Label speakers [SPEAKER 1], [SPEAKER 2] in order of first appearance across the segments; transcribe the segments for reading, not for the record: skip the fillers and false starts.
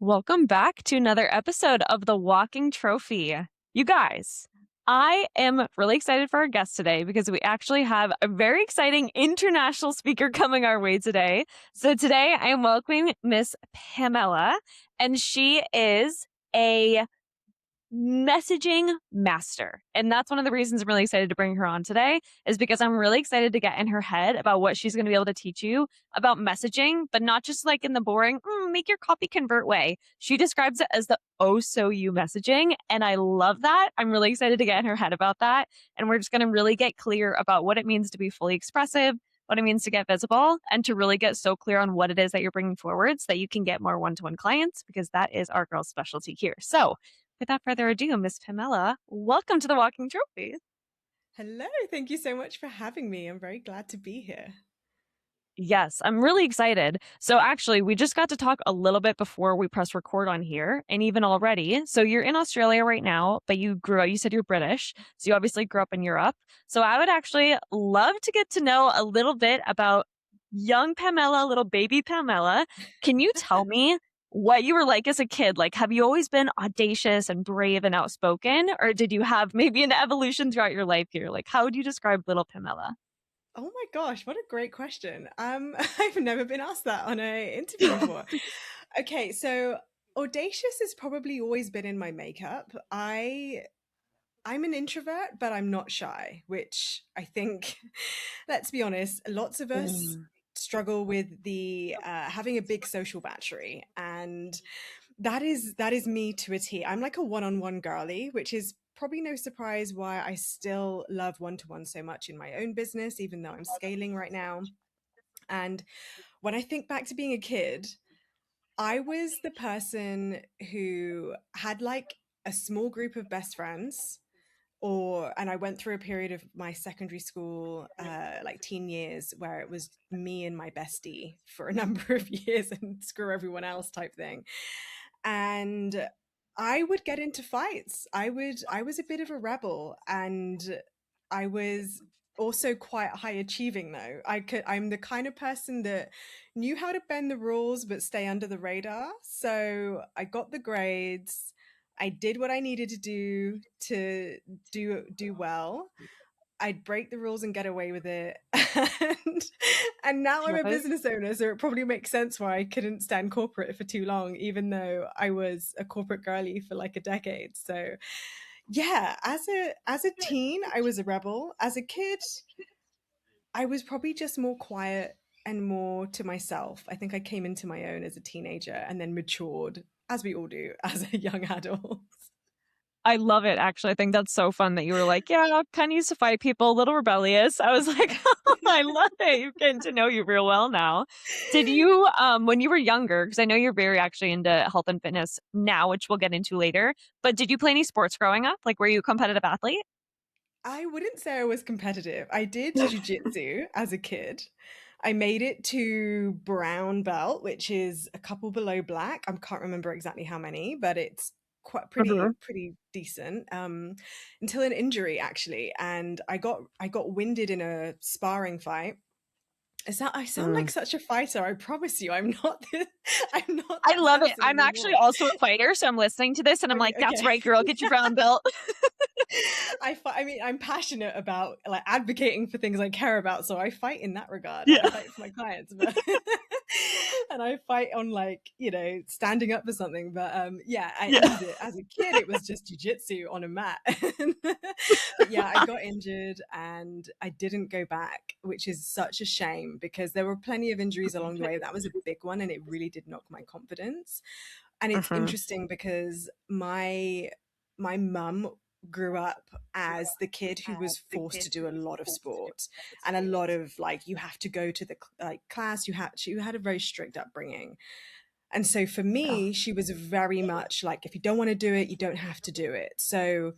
[SPEAKER 1] Welcome back to another episode of The Walking Trophy. You guys, I am really excited for our guest today because we actually have a very exciting international speaker coming our way today. So today I am welcoming Miss Pamela, and she is a messaging master. And that's one of the reasons I'm really excited to bring her on today is because I'm really excited to get in her head about what she's going to be able to teach you about messaging, but not just like in the boring, make your copy convert way. She describes it as the oh so you messaging. And I love that. I'm really excited to get in her head about that. And we're just going to really get clear about what it means to be fully expressive, what it means to get visible, and to really get so clear on what it is that you're bringing forward so that you can get more one-to-one clients, because that is our girl's specialty here. So without further ado, Miss Pamela, welcome to the Walking Trophy.
[SPEAKER 2] Hello, thank you so much for having me. I'm very glad to be here.
[SPEAKER 1] Yes, I'm really excited. So actually, we just got to talk a little bit before we press record on here, and even already. So you're in Australia right now, but you grew up, you said you're British. So you obviously grew up in Europe. So I would actually love to get to know a little bit about young Pamela, little baby Pamela. Can you tell me what you were like as a kid? Like, have you always been audacious and brave and outspoken, or did you have maybe an evolution throughout your life here? Like, how would you describe little Pamela?
[SPEAKER 2] Oh my gosh, what a great question. I've never been asked that on an interview before. Okay, so audacious has probably always been in my makeup. I'm an introvert, but I'm not shy, which I think, let's be honest, lots of us
[SPEAKER 1] Mm.
[SPEAKER 2] struggle with the having a big social battery, and that is me to a T. I'm like a one-on-one girly, which is probably no surprise why I still love one-to-one so much in my own business, even though I'm scaling right now. And when I think back to being a kid, I was the person who had like a small group of best friends, and I went through a period of my secondary school, like teen years, where it was me and my bestie for a number of years and screw everyone else type thing. And I would get into fights. I was a bit of a rebel, and I was also quite high achieving though. I'm the kind of person that knew how to bend the rules but stay under the radar. So I got the grades. I did what I needed to do to do well. I'd break the rules and get away with it. And, and now I'm
[SPEAKER 1] Love
[SPEAKER 2] a
[SPEAKER 1] it.
[SPEAKER 2] business owner, so it probably makes sense why I couldn't stand corporate for too long, even though I was a corporate girly for like a decade. So yeah, as a teen, I was a rebel. As a kid, I was probably just more quiet and more to myself. I think I came into my own as a teenager and then matured, as we all do, as a young adult.
[SPEAKER 1] I love it, actually. I think that's so fun that you were like, "Yeah, I kinda used to fight people, a little rebellious." I was like, "I love it. You're getting to know you real well now." Did you, when you were younger, because I know you're very actually into health and fitness now, which we'll get into later, but did you play any sports growing up? Like, were you a competitive athlete?
[SPEAKER 2] I wouldn't say I was competitive. I did jujitsu as a kid. I made it to brown belt, which is a couple below black. I can't remember exactly how many, but it's quite
[SPEAKER 1] Mhm.
[SPEAKER 2] pretty decent. Until an injury actually, and I got winded in a sparring fight. Is that I sound like
[SPEAKER 1] Mm.
[SPEAKER 2] such a fighter? I promise you, I'm not. I'm not
[SPEAKER 1] I
[SPEAKER 2] that
[SPEAKER 1] love it.
[SPEAKER 2] person
[SPEAKER 1] I'm actually
[SPEAKER 2] anymore.
[SPEAKER 1] also a fighter, so I'm listening to this and I'm
[SPEAKER 2] Are you
[SPEAKER 1] like, "That's
[SPEAKER 2] okay?
[SPEAKER 1] right, girl, get your brown belt."
[SPEAKER 2] I mean, I'm passionate about like advocating for things I care about, so I fight in that regard. Like I
[SPEAKER 1] Yeah.
[SPEAKER 2] fight for my clients, but and I fight on like standing up for something. But yeah,
[SPEAKER 1] Yeah.
[SPEAKER 2] as a kid, it was just jujitsu on a mat. But yeah, I got injured and I didn't go back, which is such a shame because there were plenty of injuries along the way. That was a big one, and it really did knock my confidence. And it's
[SPEAKER 1] Mhm.
[SPEAKER 2] interesting because my mum grew up as the kid who was forced to do a lot of sport and a lot of like you have to go to the like class. She had a very strict upbringing, and so for
[SPEAKER 1] Oh.
[SPEAKER 2] me she was very much like if you don't want to do it you don't have to do it. So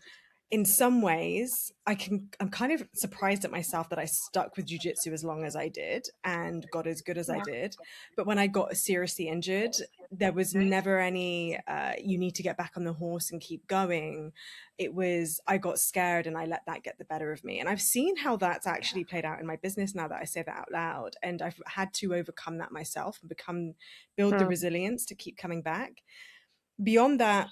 [SPEAKER 2] in some ways I'm kind of surprised at myself that I stuck with jujitsu as long as I did and got as good as I did. But when I got seriously injured, there was never any you need to get back on the horse and keep going. It was I got scared and I let that get the better of me, and I've seen how that's actually played out in my business now that I say that out loud, and I've had to overcome that myself and build the
[SPEAKER 1] Mm.
[SPEAKER 2] resilience to keep coming back. beyond that,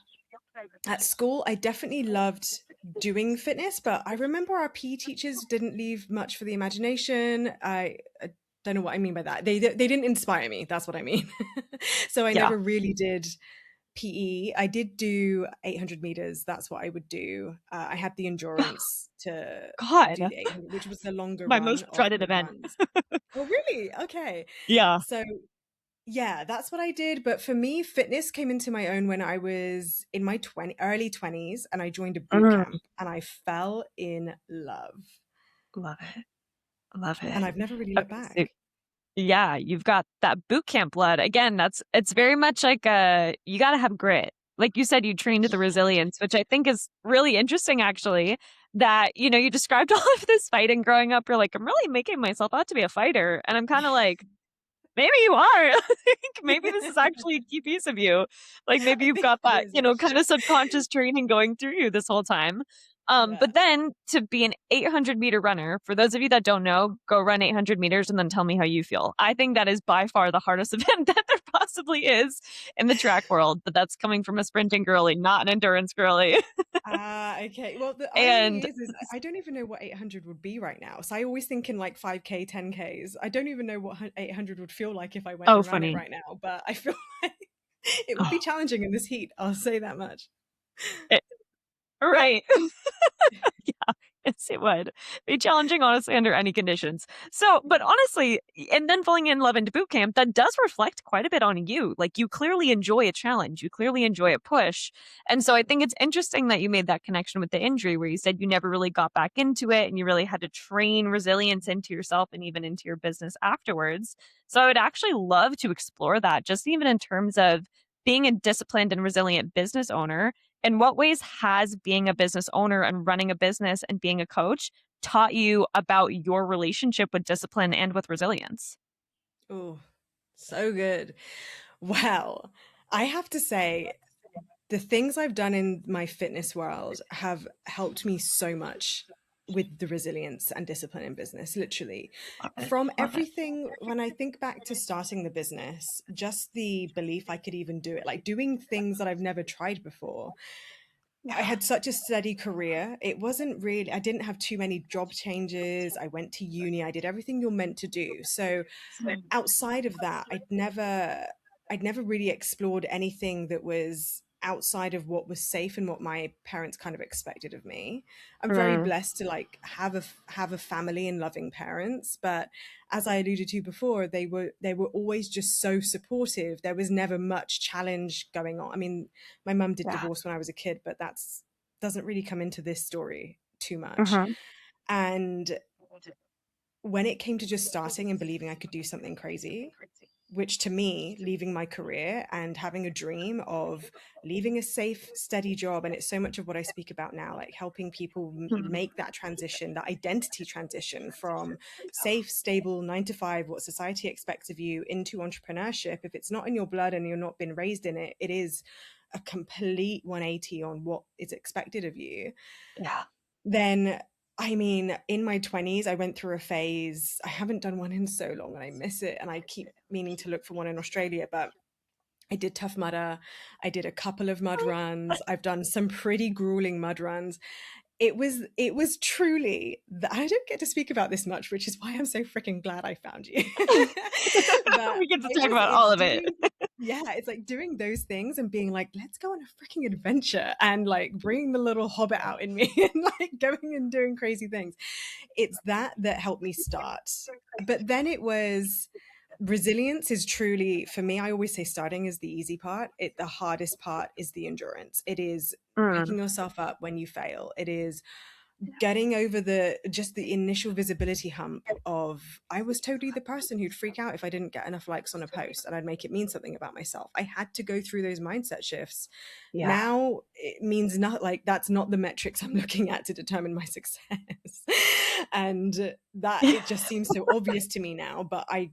[SPEAKER 2] at school, I definitely loved doing fitness, but I remember our PE teachers didn't leave much for the imagination. I don't know what I mean by that. They didn't inspire me. That's what I mean. So I
[SPEAKER 1] Yeah.
[SPEAKER 2] never really did PE. I did do 800 meters. That's what I would do. I had the endurance to do
[SPEAKER 1] God,
[SPEAKER 2] the 800, which was the longer
[SPEAKER 1] my
[SPEAKER 2] run
[SPEAKER 1] most
[SPEAKER 2] of
[SPEAKER 1] dreaded
[SPEAKER 2] the
[SPEAKER 1] event.
[SPEAKER 2] runs. Oh, really? Okay.
[SPEAKER 1] Yeah.
[SPEAKER 2] So yeah, that's what I did. But for me, fitness came into my own when I was in my early 20s and I joined a boot
[SPEAKER 1] Mm,
[SPEAKER 2] camp and I fell in love.
[SPEAKER 1] love it. Love
[SPEAKER 2] And
[SPEAKER 1] it.
[SPEAKER 2] I've never really looked
[SPEAKER 1] Okay, so
[SPEAKER 2] back.
[SPEAKER 1] yeah, you've got that boot camp blood. Again, it's very much like you got to have grit. Like you said, you trained the resilience, which I think is really interesting, actually. That you described all of this fighting growing up. You're like, I'm really making myself out to be a fighter, and I'm kind of like, maybe you are. Like, maybe this is actually a key piece of you. Like maybe
[SPEAKER 2] I
[SPEAKER 1] you've
[SPEAKER 2] think
[SPEAKER 1] got
[SPEAKER 2] it
[SPEAKER 1] that,
[SPEAKER 2] is
[SPEAKER 1] kind of
[SPEAKER 2] actually.
[SPEAKER 1] subconscious training going through you this whole time.
[SPEAKER 2] Yeah.
[SPEAKER 1] But then to be an 800-meter runner, for those of you that don't know, go run 800 meters and then tell me how you feel. I think that is by far the hardest event that there possibly is in the track world, but that's coming from a sprinting girly, not an endurance girly.
[SPEAKER 2] Ah, okay. Well, the irony
[SPEAKER 1] And
[SPEAKER 2] is I don't even know what 800 would be right now. So I always think in like 5K, 10Ks. I don't even know what 800 would feel like if I went
[SPEAKER 1] oh,
[SPEAKER 2] and ran it
[SPEAKER 1] funny.
[SPEAKER 2] right now, but I feel like it would be
[SPEAKER 1] Oh,
[SPEAKER 2] challenging in this heat. I'll say that much.
[SPEAKER 1] it, right. Yeah, yes, it would be challenging, honestly, under any conditions. So, but honestly, and then falling in love into boot camp, that does reflect quite a bit on you. Like you clearly enjoy a challenge, you clearly enjoy a push. And so I think it's interesting that you made that connection with the injury where you said you never really got back into it and you really had to train resilience into yourself and even into your business afterwards. So I would actually love to explore that, just even in terms of being a disciplined and resilient business owner. In what ways has being a business owner and running a business and being a coach taught you about your relationship with discipline and with resilience?
[SPEAKER 2] Oh, so good. Well, I have to say, the things I've done in my fitness world have helped me so much with the resilience and discipline in business, literally.
[SPEAKER 1] Love it.
[SPEAKER 2] From
[SPEAKER 1] Love it.
[SPEAKER 2] everything, when I think back to starting the business, just the belief I could even do it, like doing things that I've never tried before. I
[SPEAKER 1] Yeah.
[SPEAKER 2] had such a steady career. It wasn't really, I didn't have too many job changes. I went to uni, I did everything you're meant to do. So outside of that, I'd never really explored anything that was outside of what was safe and what my parents kind of expected of me. I'm very
[SPEAKER 1] Mm,
[SPEAKER 2] blessed to like have a family and loving parents, but as I alluded to before, they were always just so supportive. There was never much challenge going on. I mean, my mum did
[SPEAKER 1] yeah.
[SPEAKER 2] divorce when I was a kid, but that's doesn't really come into this story too much.
[SPEAKER 1] Mhm.
[SPEAKER 2] And when it came to just starting and believing I could do something crazy, which to me, leaving my career and having a dream of leaving a safe, steady job, and it's so much of what I speak about now, like helping people
[SPEAKER 1] Mhm.
[SPEAKER 2] make that transition, that identity transition from safe, stable 9 to 5, what society expects of you, into entrepreneurship. If it's not in your blood and you're not been raised in it, it is a complete 180 on what is expected of you.
[SPEAKER 1] Yeah.
[SPEAKER 2] Then I mean, in my 20s, I went through a phase. I haven't done one in so long and I miss it. And I keep meaning to look for one in Australia, but I did Tough Mudder. I did a couple of mud runs. I've done some pretty grueling mud runs. It was truly I don't get to speak about this much, which is why I'm so freaking glad I found you. But
[SPEAKER 1] We get to talk about all of it.
[SPEAKER 2] it's like doing those things and being like, let's go on a freaking adventure and like bringing the little hobbit out in me and like going and doing crazy things. It's that helped me start. But then it was resilience is truly, for me, I always say starting is the easy part. The hardest part is the endurance. It is
[SPEAKER 1] Mm,
[SPEAKER 2] picking yourself up when you fail. It is getting over the initial visibility hump of I was totally the person who'd freak out if I didn't get enough likes on a post and I'd make it mean something about myself. I had to go through those mindset shifts.
[SPEAKER 1] yeah.
[SPEAKER 2] Now it means not like that's not the metrics I'm looking at to determine my success. And that it just seems so obvious to me now, but I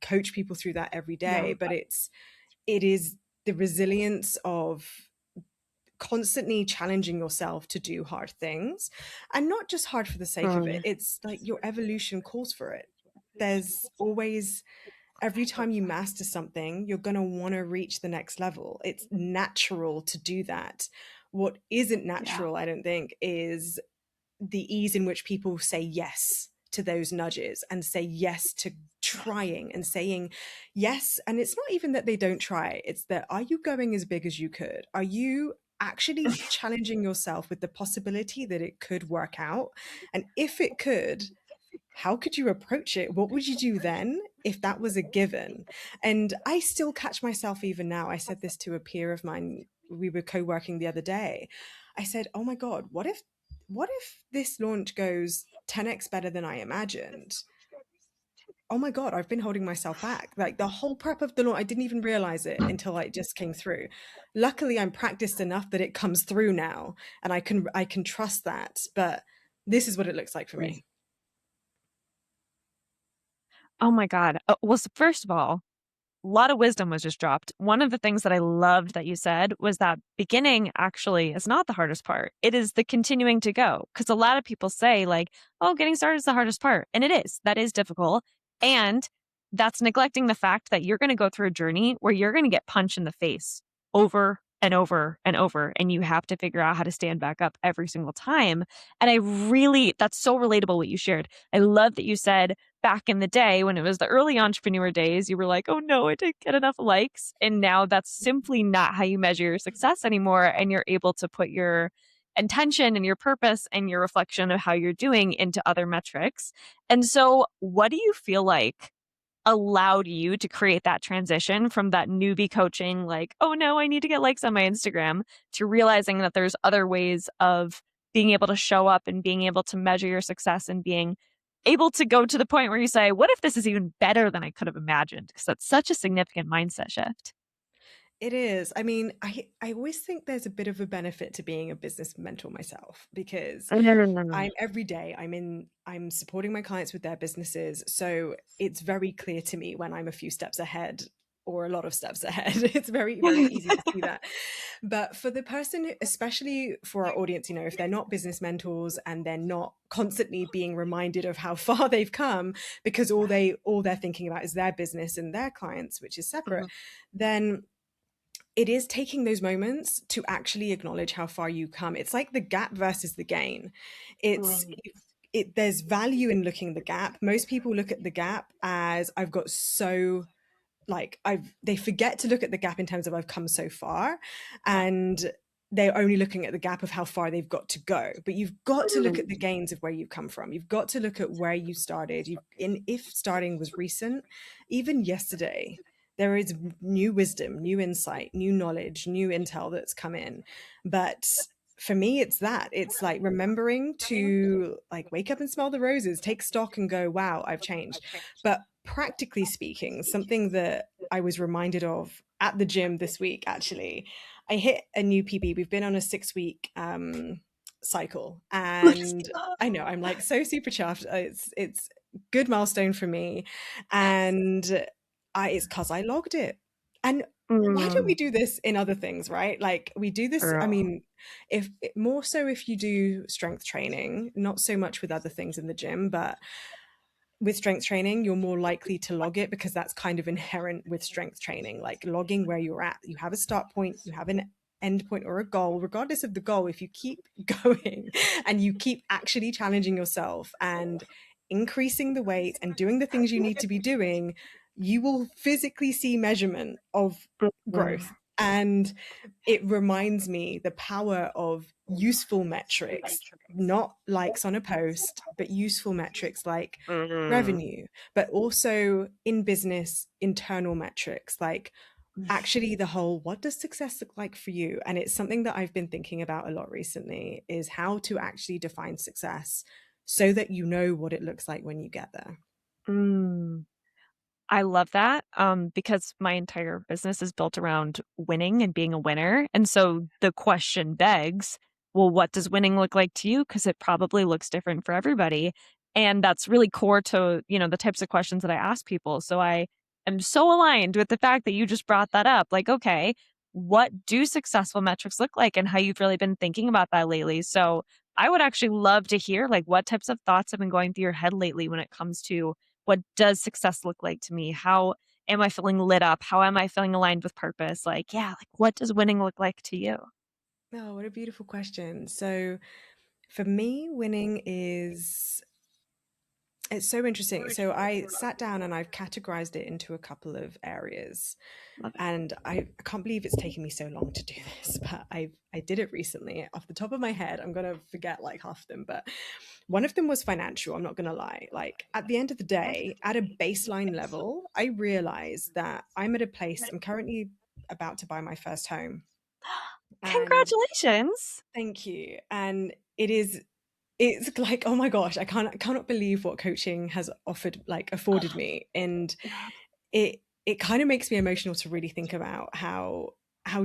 [SPEAKER 2] coach people through that every
[SPEAKER 1] Yeah.
[SPEAKER 2] day. But it is the resilience of constantly challenging yourself to do hard things, and not just hard for the sake of it.
[SPEAKER 1] Mm,
[SPEAKER 2] It's like your evolution calls for it. There's always every time you master something, you're going to want to reach the next level. It's natural to do that. What isn't
[SPEAKER 1] Yeah.
[SPEAKER 2] natural, I don't think, is the ease in which people say yes to those nudges and say yes to trying and saying yes. And it's not even that they don't try, it's that, are you going as big as you could? Are you actually challenging yourself with the possibility that it could work out? And if it could, how could you approach it? What would you do then if that was a given? And I still catch myself even now. I said this to a peer of mine. We were co-working the other day. I said, "Oh my God, what if this launch goes 10x better than I imagined?" Oh my God, I've been holding myself back. Like the whole prep of the launch, I didn't even realize it until it just came through. Luckily, I'm practiced enough that it comes through now, and I can trust that. But this is what it looks like for me.
[SPEAKER 1] Oh my God. Well, first of all, a lot of wisdom was just dropped. One of the things that I loved that you said was that beginning actually is not the hardest part. It is the continuing to go. Because a lot of people say, like, oh, getting started is the hardest part. And it is. That is difficult. And that's neglecting the fact that you're going to go through a journey where you're going to get punched in the face over and over and over. And you have to figure out how to stand back up every single time. And that's so relatable what you shared. I love that you said, back in the day when it was the early entrepreneur days, you were like, oh no, I didn't get enough likes. And now that's simply not how you measure your success anymore. And you're able to put your intention and your purpose and your reflection of how you're doing into other metrics. And so, what do you feel like allowed you to create that transition from that newbie coaching, like, oh no, I need to get likes on my Instagram, to realizing that there's other ways of being able to show up and being able to measure your success and being able to go to the point where you say, what if this is even better than I could have imagined? Because that's such a significant mindset shift.
[SPEAKER 2] It is. I mean, I always think there's a bit of a benefit to being a business mentor myself because
[SPEAKER 1] Mm.
[SPEAKER 2] I'm every day I'm supporting my clients with their businesses. So it's very clear to me when I'm a few steps ahead or a lot of steps ahead. It's very, very easy to see that. But for the person, especially for our audience, if they're not business mentors and they're not constantly being reminded of how far they've come because all they're thinking about is their business and their clients, which is separate,
[SPEAKER 1] Mhm.
[SPEAKER 2] then it is taking those moments to actually acknowledge how far you come. It's like the gap versus the gain. It's
[SPEAKER 1] Right.
[SPEAKER 2] there's value in looking at the gap. Most people look at the gap as I've got so like they forget to look at the gap in terms of I've come so far,
[SPEAKER 1] Yeah.
[SPEAKER 2] and they're only looking at the gap of how far they've got to go. But you've got to look
[SPEAKER 1] Mm.
[SPEAKER 2] at the gains of where you've come from. You've got to look at where you started. If starting was recent, even yesterday, there is new wisdom, new insight, new knowledge, new intel that's come in. But for me, it's that. It's like remembering to like wake up and smell the roses, take stock and go, wow, I've changed. But practically speaking, something that I was reminded of at the gym this week, actually, I hit a new PB. We've been on a 6 week cycle, and I know I'm like so super chuffed. It's good milestone for me, and it's because I logged it. And why don't we
[SPEAKER 1] Mm.
[SPEAKER 2] do this in other things, right? Like we do this. I
[SPEAKER 1] Girl.
[SPEAKER 2] mean, if more so if you do strength training, not so much with other things in the gym, but with strength training, you're more likely to log it because that's kind of inherent with strength training, like logging where you're at. You have a start point, you have an end point or a goal. Regardless of the goal, if you keep going and you keep actually challenging yourself and increasing the weight and doing the things you need to be doing, you will physically see measurement of growth.
[SPEAKER 1] Mm.
[SPEAKER 2] And it reminds me the power of useful metrics, not likes on a post, but useful metrics like
[SPEAKER 1] Mm.
[SPEAKER 2] revenue, but also in business, internal metrics like actually the whole what does success look like for you. And it's something that I've been thinking about a lot recently, is how to actually define success so that you know what it looks like when you get there.
[SPEAKER 1] Mm. I love that, because my entire business is built around winning and being a winner. And so the question begs, well, what does winning look like to you? Because it probably looks different for everybody. And that's really core to, the types of questions that I ask people. So I am so aligned with the fact that you just brought that up. Like, okay, what do successful metrics look like and how you've really been thinking about that lately? So I would actually love to hear like what types of thoughts have been going through your head lately when it comes to what does success look like to me? How am I feeling lit up? How am I feeling aligned with purpose? Like, yeah, like what does winning look like to you?
[SPEAKER 2] Oh, what a beautiful question. So for me, winning is it's so interesting. So I sat down and I've categorized it into a couple of areas.
[SPEAKER 1] Love it.
[SPEAKER 2] And I can't believe it's taken me so long to do this, but I did it recently. Off the top of my head, I'm gonna forget like half of them, but one of them was financial, I'm not gonna lie. Like at the end of the day, at a baseline level, I realized that I'm at a place, I'm currently about to buy my first home. And
[SPEAKER 1] Congratulations.
[SPEAKER 2] thank you. And it's like, oh my gosh, I cannot believe what coaching has offered, like afforded me. And it kind of makes me emotional to really think about how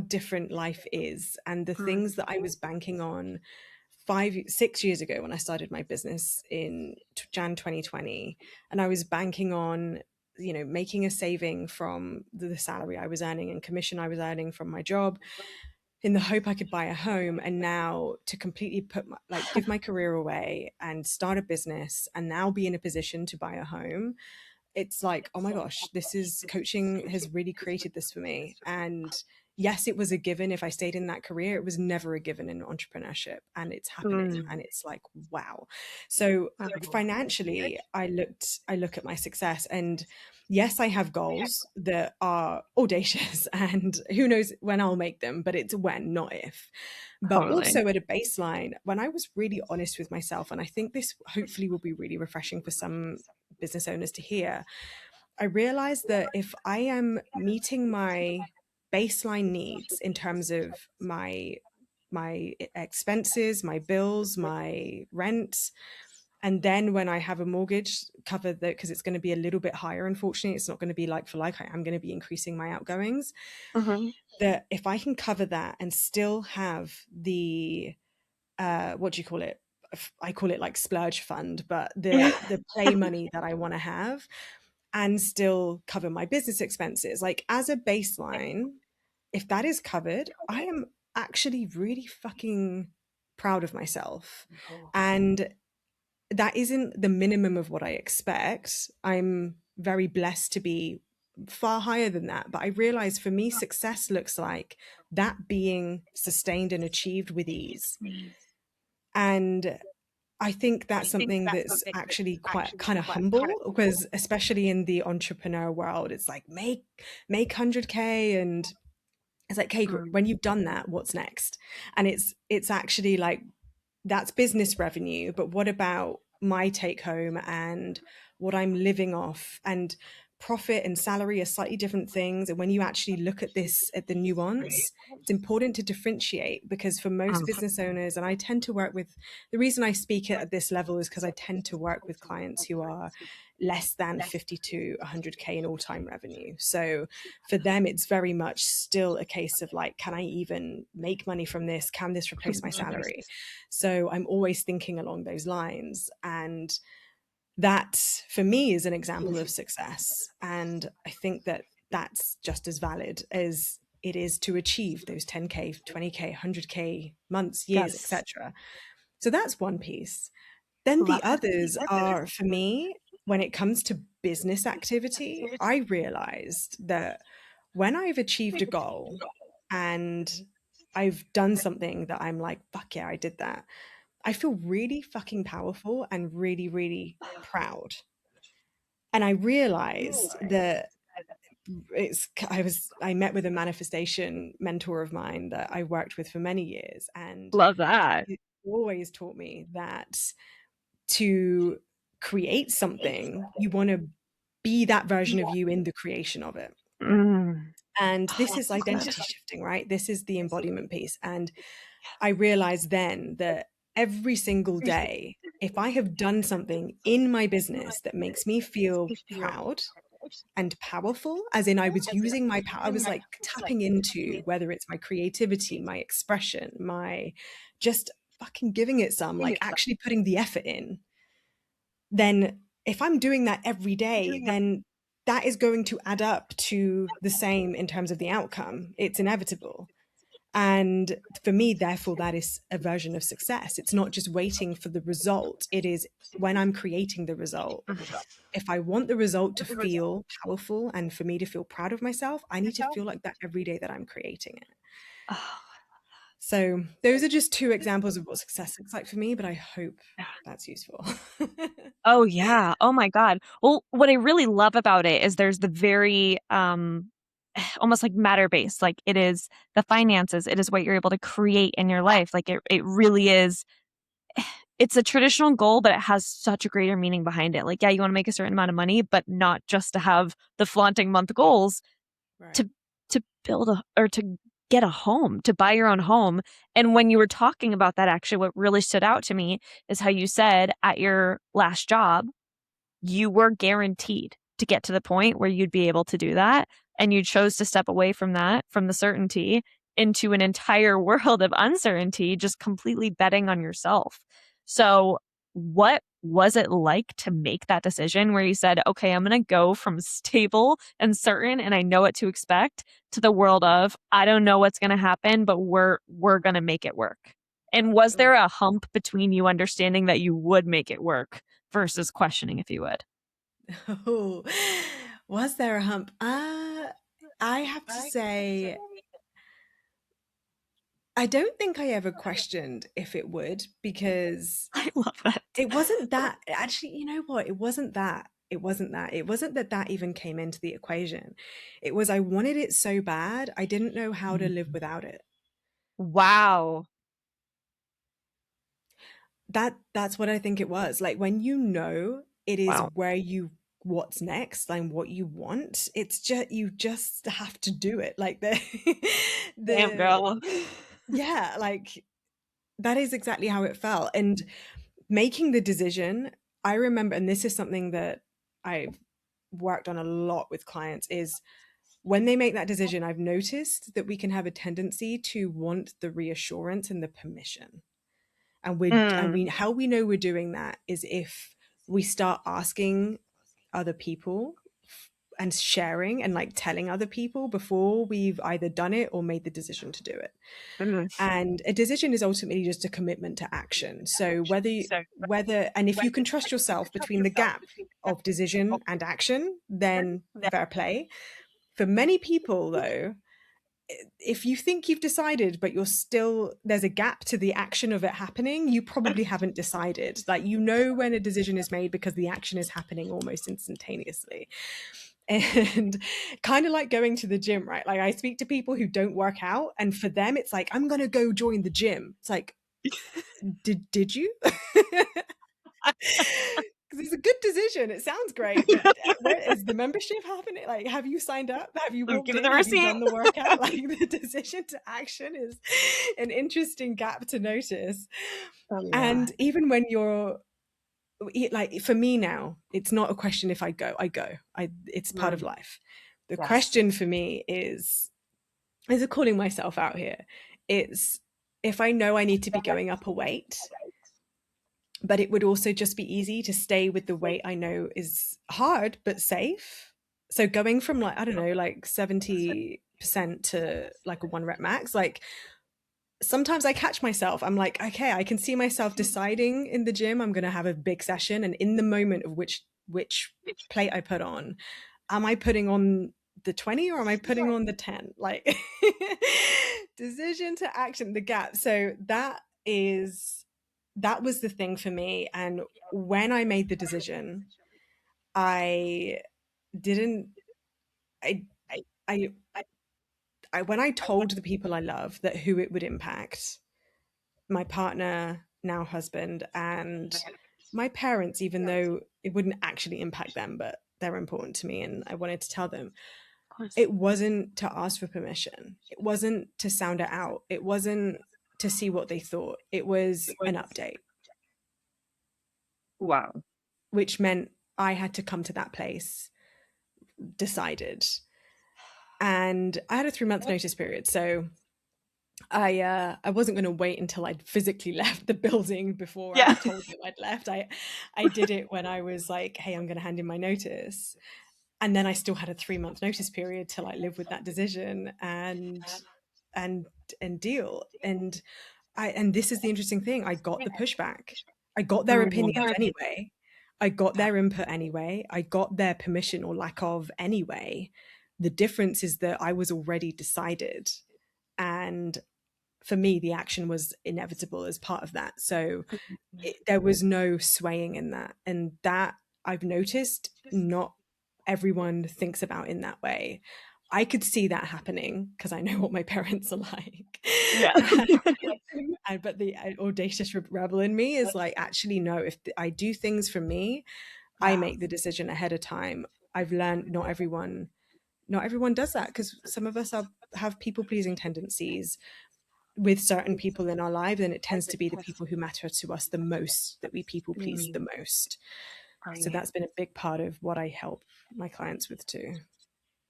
[SPEAKER 2] different life is and the things that I was banking on 6 years ago when I started my business in Jan 2020, and I was banking on making a saving from the salary I was earning and commission I was earning from my job in the hope I could buy a home. And now to completely give my career away and start a business and now be in a position to buy a home, it's like, oh my gosh, this is coaching has really created this for me. And yes, it was a given. If I stayed in that career, it was never a given in entrepreneurship, and it's happening.
[SPEAKER 1] Mm.
[SPEAKER 2] And it's like, wow. So
[SPEAKER 1] Oh,
[SPEAKER 2] financially, I look at my success, and yes, I have goals that are audacious and who knows when I'll make them, but it's when, not if. But
[SPEAKER 1] totally.
[SPEAKER 2] also at a baseline, when I was really honest with myself, and I think this hopefully will be really refreshing for some business owners to hear, I realized that if I am meeting my baseline needs in terms of my expenses, my bills, my rent, and then when I have a mortgage, cover that, because it's going to be a little bit higher, unfortunately, it's not going to be like for like, I am going to be increasing my outgoings,
[SPEAKER 1] Hmm.
[SPEAKER 2] that if I can cover that and still have the what do you call it? I call it like splurge fund, but
[SPEAKER 1] Yeah.
[SPEAKER 2] the play money that I want to have, and still cover my business expenses. Like as a baseline, if that is covered, I am actually really fucking proud of myself. And that isn't the minimum of what I expect. I'm very blessed to be far higher than that. But I realize for me, success looks like that being sustained and achieved with ease. And I think that's something that's actually quite kind of humble, because especially in the entrepreneur world, it's like make 100K, and it's like, okay,
[SPEAKER 1] Mm.
[SPEAKER 2] when you've done that, what's next? And it's actually like, that's business revenue, but what about my take home and what I'm living off? And profit and salary are slightly different things. And when you actually look at this, at the nuance, it's important to differentiate, because for most
[SPEAKER 1] Mm.
[SPEAKER 2] business owners, and I tend to work with, the reason I speak at this level is because I tend to work with clients who are less than 50 to 100K in all-time revenue. So for them, it's very much still a case of like, can I even make money from this? Can this replace my salary? So I'm always thinking along those lines. And that for me is an example of success. And I think that that's just as valid as it is to achieve those 10K, 20K, 100K months, years,
[SPEAKER 1] Yes.
[SPEAKER 2] etc. So that's one piece. Then the
[SPEAKER 1] Love it.
[SPEAKER 2] others are, for me, when it comes to business activity, I realized that when I've achieved a goal and I've done something that I'm like, fuck yeah, I did that, I feel really fucking powerful and really, really proud. And I realized that I met with a manifestation mentor of mine that I worked with for many years, and
[SPEAKER 1] Love that.
[SPEAKER 2] he always taught me that to create something, you want to be that version of you in the creation of it.
[SPEAKER 1] Mm.
[SPEAKER 2] And
[SPEAKER 1] Oh,
[SPEAKER 2] this is
[SPEAKER 1] that's good.
[SPEAKER 2] identity shifting, right? This is the embodiment piece. And I realized then that every single day, if I have done something in my business that makes me feel proud and powerful, as in I was using my power, I was like tapping into whether it's my creativity, my expression, my just fucking giving it some, like actually putting the effort in, then if I'm doing that every day, then that is going to add up to the same in terms of the outcome. It's inevitable. And for me, therefore, that is a version of success. It's not just waiting for the result. It is when I'm creating the result. If I want the result to feel powerful and for me to feel proud of myself, I need to feel like that every day that I'm creating it.
[SPEAKER 1] Oh,
[SPEAKER 2] So those are just two examples of what success looks like for me, but I hope that's useful.
[SPEAKER 1] oh yeah. Oh my God. Well, what I really love about it is there's the very almost like matter based, like it is the finances, it is what you're able to create in your life. Like it really is, it's a traditional goal, but it has such a greater meaning behind it. Like, yeah, you want to make a certain amount of money, but not just to have the flaunting month goals,
[SPEAKER 2] Right.
[SPEAKER 1] to build a, or to get a home, to buy your own home. And when you were talking about that, actually, what really stood out to me is how you said at your last job, you were guaranteed to get to the point where you'd be able to do that. And you chose to step away from that, from the certainty, into an entire world of uncertainty, just completely betting on yourself. So, what was it like to make that decision where you said, okay, I'm going to go from stable and certain and I know what to expect to the world of, I don't know what's going to happen, but we're going to make it work. And was
[SPEAKER 2] Oh.
[SPEAKER 1] there a hump between you understanding that you would make it work versus questioning if you would?
[SPEAKER 2] Oh, was there a hump? I have to say, I don't think I ever questioned if it would, because
[SPEAKER 1] I love that.
[SPEAKER 2] it wasn't that. Actually, you know what? It wasn't that. It wasn't that. It wasn't that that even came into the equation. It was I wanted it so bad, I didn't know how to live without it.
[SPEAKER 1] Wow.
[SPEAKER 2] That's what I think it was. Like when you know it is
[SPEAKER 1] Wow.
[SPEAKER 2] where you what's next and what you want, it's just you just have to do it. Like the
[SPEAKER 1] Damn,
[SPEAKER 2] the
[SPEAKER 1] girl.
[SPEAKER 2] yeah, like that is exactly how it felt. And making the decision, I remember, and this is something that I've worked on a lot with clients, is when they make that decision, I've noticed that we can have a tendency to want the reassurance and the permission. And we
[SPEAKER 1] Mm,
[SPEAKER 2] how we know we're doing that is if we start asking other people and sharing and like telling other people before we've either done it or made the decision to do it.
[SPEAKER 1] goodness.
[SPEAKER 2] And a decision is ultimately just a commitment to action. So whether and if you can trust yourself between the gap of decision and action, then fair play. For many people though, if you think you've decided but you're still there's a gap to the action of it happening, you probably haven't decided. Like you know when a decision is made because the action is happening almost instantaneously. And kind of like going to the gym, right? Like I speak to people who don't work out and for them it's like I'm going to go join the gym. It's like did you? Because it's a good decision. It sounds great, but where is the membership happening? Like, have you signed up? Have you walked
[SPEAKER 1] Give me the
[SPEAKER 2] in? Have you
[SPEAKER 1] receipt.
[SPEAKER 2] done the workout? Like, the decision to action is an interesting gap to notice.
[SPEAKER 1] Oh, yeah.
[SPEAKER 2] And even when you're like, for me now, it's not a question if I go, I go. It's part of
[SPEAKER 1] Mm,
[SPEAKER 2] life. The
[SPEAKER 1] yes.
[SPEAKER 2] question for me is calling myself out here. It's if I know I need to be going up a weight, but it would also just be easy to stay with the weight I know is hard but safe. So going from like, I don't know, like 70% to like a 1 rep max, like sometimes I catch myself. I'm like, okay, I can see myself deciding in the gym I'm going to have a big session, and in the moment of which plate I put on, am I putting on the 20 or am I putting on the 10? Like decision to action, the gap. So that was the thing for me. And when I made the decision, I didn't I I when I told the people I love that who it would impact, my partner, now husband, and my parents, even though it wouldn't actually impact them, but they're important to me and I wanted to tell them,
[SPEAKER 1] Of course.
[SPEAKER 2] it wasn't to ask for permission. It wasn't to sound it out. It wasn't to see what they thought. It was an update,
[SPEAKER 1] Wow.
[SPEAKER 2] which meant I had to come to that place decided. And I had a 3 month notice period. So I wasn't going to wait until I'd physically left the building before I
[SPEAKER 1] Yeah.
[SPEAKER 2] told them I'd left. I did it when I was like, hey, I'm going to hand in my notice. And then I still had a 3 month notice period to like live with that decision and and deal. And this is the interesting thing. I got the pushback. I got their
[SPEAKER 1] Mm.
[SPEAKER 2] opinions anyway. I got their input anyway. I got their permission or lack of anyway. The difference is that I was already decided. And for me, the action was inevitable as part of that. So there was no swaying in that. And that I've noticed not everyone thinks about in that way. I could see that happening because I know what my parents are like.
[SPEAKER 1] Yeah.
[SPEAKER 2] But the audacious rebel in me is like, actually, no, if I do things for me, I make the decision ahead of time. I've learned not everyone does that because some of us have people pleasing tendencies with certain people in our lives, and it tends to be the people who matter to us the most that we people please the most. So that's been a big part of what I help my clients with too.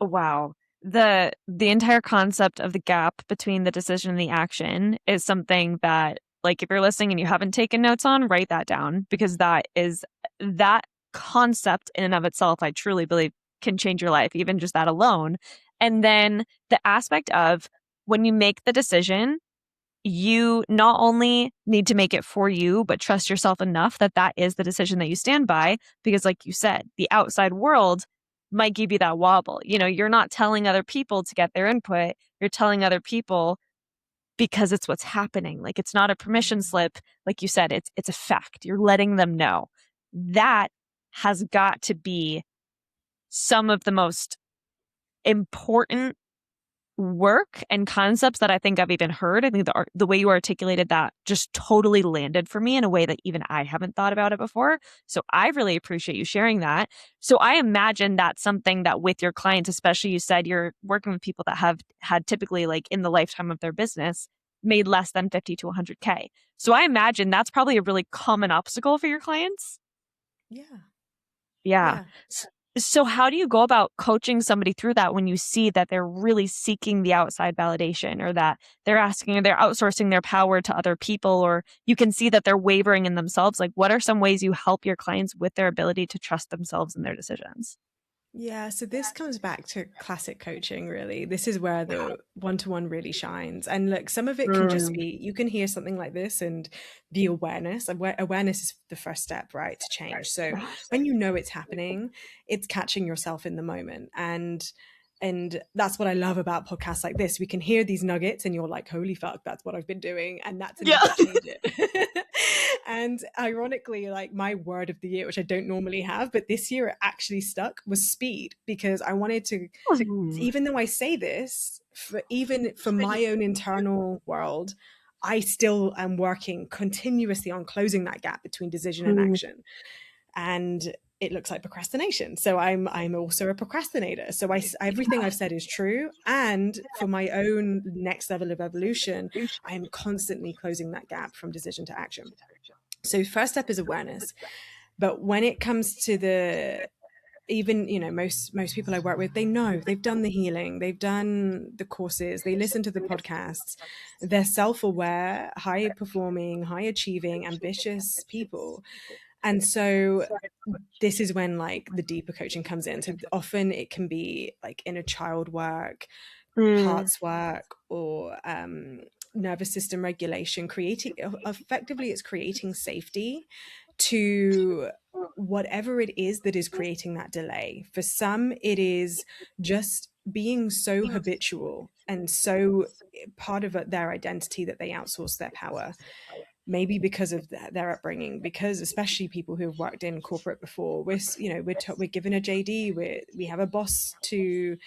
[SPEAKER 1] Wow. The entire concept of the gap between the decision and the action is something that, like, if you're listening and you haven't taken notes on, write that down, because that concept in and of itself, I truly believe, can change your life, even just that alone. And then the aspect of when you make the decision, you not only need to make it for you, but trust yourself enough that that is the decision that you stand by. Because, like you said, the outside world might give you that wobble. You're not telling other people to get their input. You're telling other people because it's what's happening. Like, it's not a permission slip. Like you said, it's a fact. You're letting them know. That has got to be some of the most important work and concepts that I think I've even heard. I think the way you articulated that just totally landed for me in a way that even I haven't thought about it before. So I really appreciate you sharing that. So I imagine that's something that with your clients, especially, you said you're working with people that have had typically, like, in the lifetime of their business, made less than 50 to 100K. So I imagine that's probably a really common obstacle for your clients.
[SPEAKER 2] Yeah.
[SPEAKER 1] Yeah.
[SPEAKER 2] Yeah.
[SPEAKER 1] So how do you go about coaching somebody through that when you see that they're really seeking the outside validation, or that they're asking, or they're outsourcing their power to other people, or you can see that they're wavering in themselves? Like, what are some ways you help your clients with their ability to trust themselves and their decisions?
[SPEAKER 2] Yeah, so this comes back to classic coaching, really. This is where the one-to-one really shines. And look, some of it can just
[SPEAKER 1] Mm.
[SPEAKER 2] be, you can hear something like this and the awareness. Awareness is the first step, right, to change. So when you know it's happening, it's catching yourself in the moment. And that's what I love about podcasts like this. We can hear these nuggets and you're like, holy fuck, that's what I've been doing. And that's
[SPEAKER 1] Yeah.
[SPEAKER 2] enough to change it. And ironically, like, my word of the year, which I don't normally have, but this year it actually stuck, was speed, because I wanted to,
[SPEAKER 1] Mm.
[SPEAKER 2] even though I say this, even for my own internal world, I still am working continuously on closing that gap between decision and
[SPEAKER 1] Mm.
[SPEAKER 2] action. And it looks like procrastination. So I'm also a procrastinator. So everything I've said is true. And for my own next level of evolution, I am constantly closing that gap from decision to action. So first step is awareness. But when it comes to the, even, most people I work with, they know, they've done the healing, they've done the courses, they listen to the podcasts, they're self-aware, high performing, high achieving, ambitious people. And so this is when, like, the deeper coaching comes in. So often it can be like inner child work,
[SPEAKER 1] Mm.
[SPEAKER 2] parts work, or nervous system regulation, creating, effectively, it's creating safety to whatever it is that is creating that delay. For some, it is just being so habitual and so part of their identity that they outsource their power, maybe because of their upbringing, because especially people who have worked in corporate before, we're given a JD, we have a boss to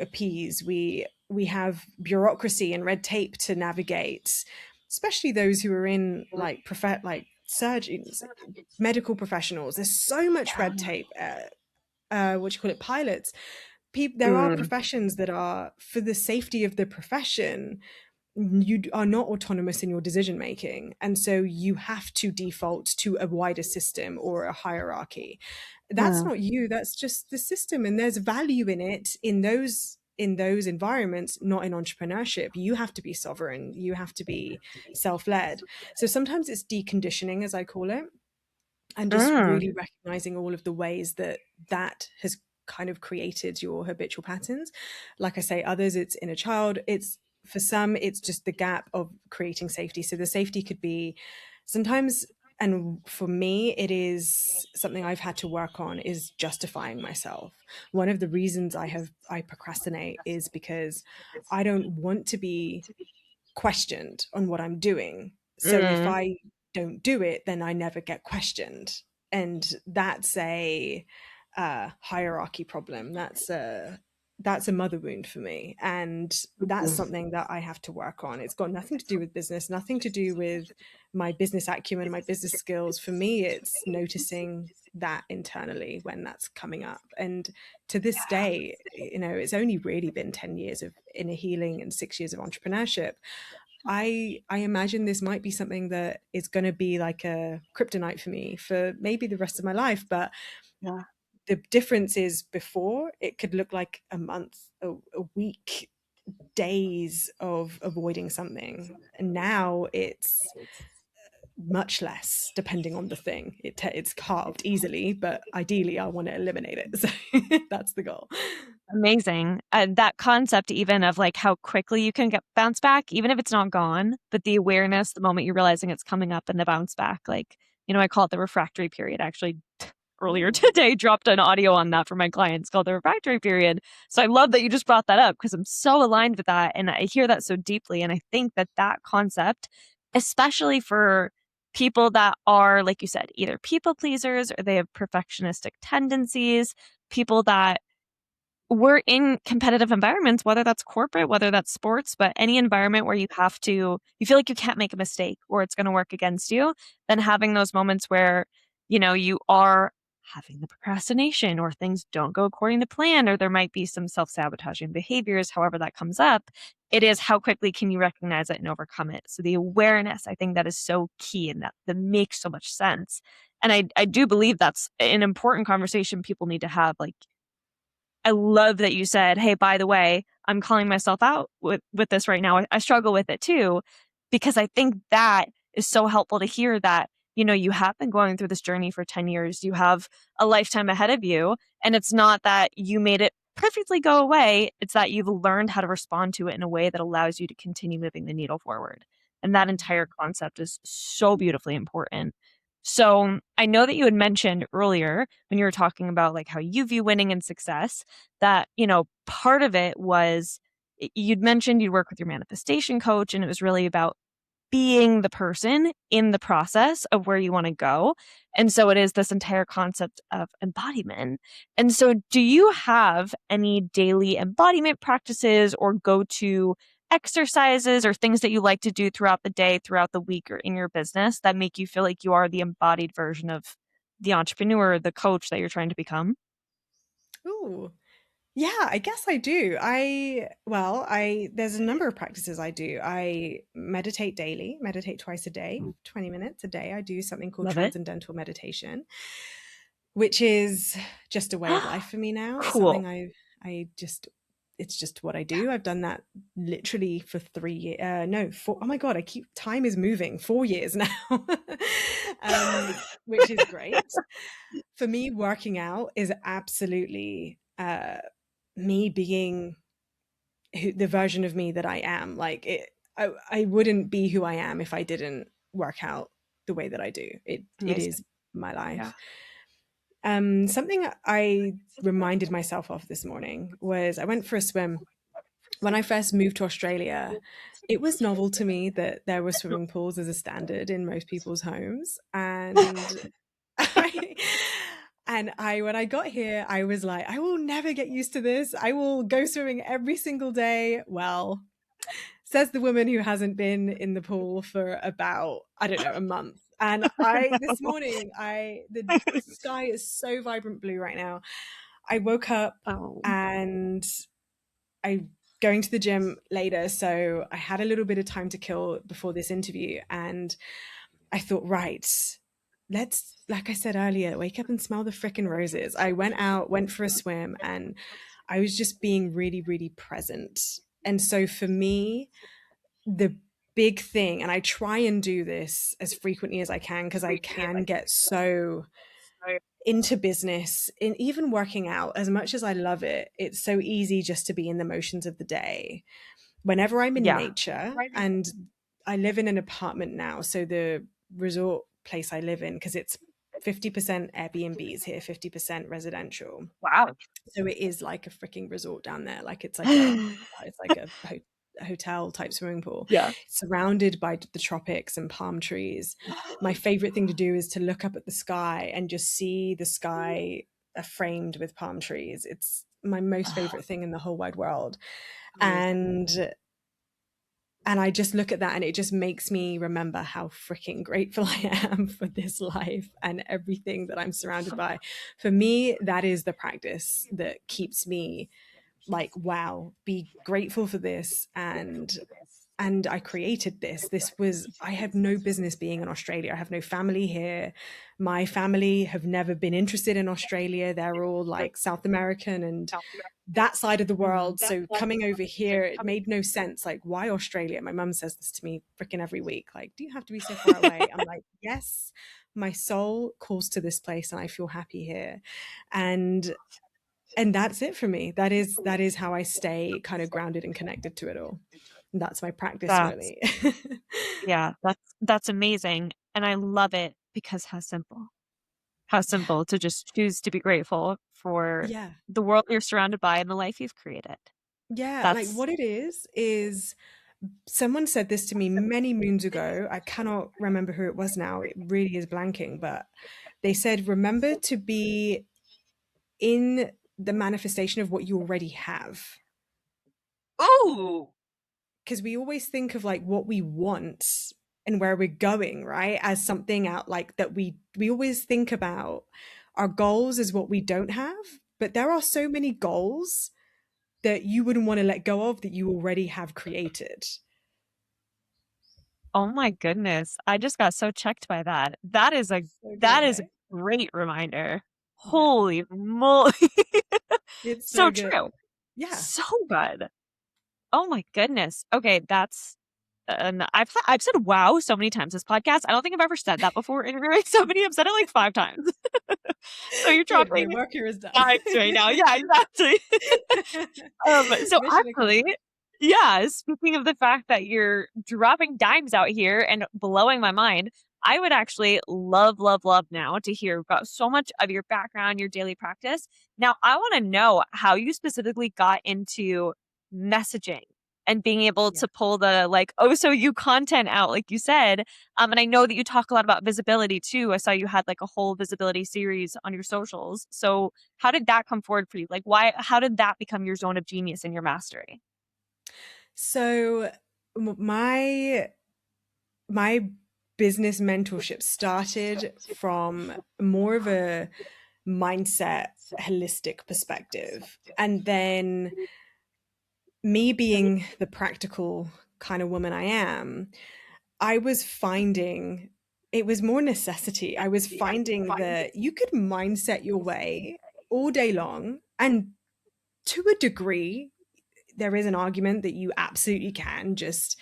[SPEAKER 2] appease, we have bureaucracy and red tape to navigate, especially those who are in, like, like surgeons, medical professionals. There's so much red tape. What do you call it, pilots. There are
[SPEAKER 1] Mm.
[SPEAKER 2] professions that are, for the safety of the profession, you are not autonomous in your decision making, and so you have to default to a wider system or a hierarchy. That's
[SPEAKER 1] Mm.
[SPEAKER 2] not you, that's just the system, and there's value in it, in those environments, not in entrepreneurship. You have to be sovereign, you have to be self-led. So sometimes it's deconditioning, as I call it, and just
[SPEAKER 1] Mm.
[SPEAKER 2] really recognizing all of the ways that has kind of created your habitual patterns. Like I say, others, it's inner child. It's For some, it's just the gap of creating safety. So the safety could be sometimes, and for me, it is something I've had to work on, is justifying myself. One of the reasons I procrastinate is because I don't want to be questioned on what I'm doing. So if
[SPEAKER 1] Mm.
[SPEAKER 2] I don't do it, then I never get questioned. And that's a hierarchy problem. That's a mother wound for me. And that's something that I have to work on. It's got nothing to do with business, nothing to do with my business acumen, my business skills. For me, it's noticing that internally when that's coming up. And to this day, it's only really been 10 years of inner healing and 6 years of entrepreneurship. I imagine this might be something that is going to be like a kryptonite for me for maybe the rest of my life. But
[SPEAKER 1] Yeah.
[SPEAKER 2] the difference is, before it could look like a month, a week, days of avoiding something, and now it's much less, depending on the thing. It's carved easily, but ideally I want to eliminate it. So that's the goal.
[SPEAKER 1] Amazing. That concept even of like how quickly you can get bounce back, even if it's not gone, but the awareness, the moment you're realizing it's coming up and the bounce back, like, I call it the refractory period. Actually, earlier
[SPEAKER 2] Mm.
[SPEAKER 1] today dropped an audio on that for my clients called the refractory period. So I love that you just brought that up because I'm so aligned with that. And I hear that so deeply. And I think that that concept, especially for people that are, like you said, either people pleasers or they have perfectionistic tendencies, people that we're in competitive environments, whether that's corporate, whether that's sports, but any environment where you feel like you can't make a mistake or it's going to work against you, then having those moments where, you are having the procrastination or things don't go according to plan, or there might be some self-sabotaging behaviors, however that comes up, it is how quickly can you recognize it and overcome it. So the awareness, I think that is so key and that makes so much sense. And I do believe that's an important conversation people need to have. Like, I love that you said, "Hey, by the way, I'm calling myself out with this right now. I struggle with it too," because I think that is so helpful to hear that, you have been going through this journey for 10 years. You have a lifetime ahead of you, and it's not that you made it perfectly go away. It's that you've learned how to respond to it in a way that allows you to continue moving the needle forward. And that entire concept is so beautifully important. So, I know that you had mentioned earlier when you were talking about like how you view winning and success that, part of it was you'd mentioned you'd work with your manifestation coach and it was really about being the person in the process of where you want to go. And so it is this entire concept of embodiment. And so do you have any daily embodiment practices or go-to exercises or things that you like to do throughout the day, throughout the week, or in your business that make you feel like you are the embodied version of the entrepreneur, the coach that you're trying to become?
[SPEAKER 2] Ooh. Yeah, I guess I do. There's a number of practices I do. I meditate daily, meditate twice a day, 20 minutes a day. I do something called
[SPEAKER 1] Love it.
[SPEAKER 2] transcendental meditation, which is just a way of life for me now. It's
[SPEAKER 1] Cool.
[SPEAKER 2] something I just, it's just what I do. I've done that literally for 3 years. No, four. Oh my God, time is moving. 4 years now, which is great. For me, working out is absolutely me being the version of me that I am. Like I wouldn't be who I am if I didn't work out the way that I do. It
[SPEAKER 1] Amazing.
[SPEAKER 2] is my
[SPEAKER 1] Yeah.
[SPEAKER 2] life. Something I reminded myself of this morning was I went for a swim. When I first moved to Australia, it was novel to me that there were swimming pools as a standard in most people's homes. And I, when I got here, I was like, I will never get used to this. I will go swimming every single day. Well, says the woman who hasn't been in the pool for about, I don't know, a month. And this morning, the sky is so vibrant blue right now. I woke up
[SPEAKER 1] Oh,
[SPEAKER 2] and I going to the gym later, so I had a little bit of time to kill before this interview, and I thought, right, let's, like I said earlier, wake up and smell the frickin' roses. I went out, went for a swim, and I was just being really, really present. And so for me, the big thing, and I try and do this as frequently as I can because I can get so into business, in even working out, as much as I love it, it's so easy just to be in the motions of the day. whenever I'm in
[SPEAKER 1] Yeah.
[SPEAKER 2] nature, and I live in an apartment now, so the resort place I live in, because it's 50% Airbnbs here, 50% residential.
[SPEAKER 1] Wow.
[SPEAKER 2] So it is like a freaking resort down there. Like it's like a hotel type swimming pool,
[SPEAKER 1] Yeah.
[SPEAKER 2] surrounded by the tropics and palm trees. My favorite thing to do is to look up at the sky and just see the sky framed with palm trees. It's my most favorite thing in the whole wide world.
[SPEAKER 1] Amazing.
[SPEAKER 2] And I just look at that and it just makes me remember how freaking grateful I am for this life and everything that I'm surrounded by. For me, that is the practice that keeps me like, wow, be grateful for this. And I created this. This was, I have no business being in Australia. I have no family here. My family have never been interested in Australia. They're all like South American and that side of the world. So coming over here, it made no sense. Like, why Australia? My mum says this to me freaking every week. Like, do you have to be so far away? I'm like, yes, my soul calls to this place and I feel happy here. And that's it for me. That is how I stay kind of grounded and connected to it all. And that's my practice
[SPEAKER 1] That's
[SPEAKER 2] really.
[SPEAKER 1] yeah, that's amazing. And I love it because how
[SPEAKER 2] Yeah.
[SPEAKER 1] simple to just choose to be grateful for
[SPEAKER 2] Yeah.
[SPEAKER 1] the world you're surrounded by and the life you've created.
[SPEAKER 2] Yeah. Like
[SPEAKER 1] That's
[SPEAKER 2] what it is someone said this to me many moons ago. I cannot remember who it was now. It really is blanking, but they said, remember to be in the manifestation of what you already have.
[SPEAKER 1] ooh,
[SPEAKER 2] Because we always think of like what we want and where we're going, right? As something out like that we always think about our goals as what we don't have, but there are so many goals that you wouldn't want to let go of that you already have created.
[SPEAKER 1] oh my goodness. I just got so checked by that.
[SPEAKER 2] So good,
[SPEAKER 1] That is a
[SPEAKER 2] hey?
[SPEAKER 1] great reminder.
[SPEAKER 2] Yeah.
[SPEAKER 1] Holy moly.
[SPEAKER 2] It's so
[SPEAKER 1] So
[SPEAKER 2] good.
[SPEAKER 1] true.
[SPEAKER 2] Yeah.
[SPEAKER 1] So good. Oh my goodness. Okay, that's and I've said "wow" so many times this podcast. I don't think I've ever said that before interviewing somebody. I've said it like 5 times. So you're
[SPEAKER 2] Good. My
[SPEAKER 1] dropping
[SPEAKER 2] work here is done.
[SPEAKER 1] vibes right now. Yeah, exactly. So
[SPEAKER 2] Mission
[SPEAKER 1] actually,
[SPEAKER 2] accomplished.
[SPEAKER 1] yeah, speaking of the fact that you're dropping dimes out here and blowing my mind, I would actually love, love, love now to hear about so much of your background, your daily practice. Now, I want to know how you specifically got into messaging and being able
[SPEAKER 2] Yeah.
[SPEAKER 1] to pull the like, oh, so you content out, like you said. And I know that you talk a lot about visibility too. I saw you had like a whole visibility series on your socials. So how did that come forward for you? Like, how did that become your zone of genius and your mastery?
[SPEAKER 2] So my my business mentorship started from more of a mindset holistic perspective, and then me being the practical kind of woman I am, I was finding it was more necessity. I was finding that you could mindset your way all day long, and to a degree there is an argument that you absolutely can, just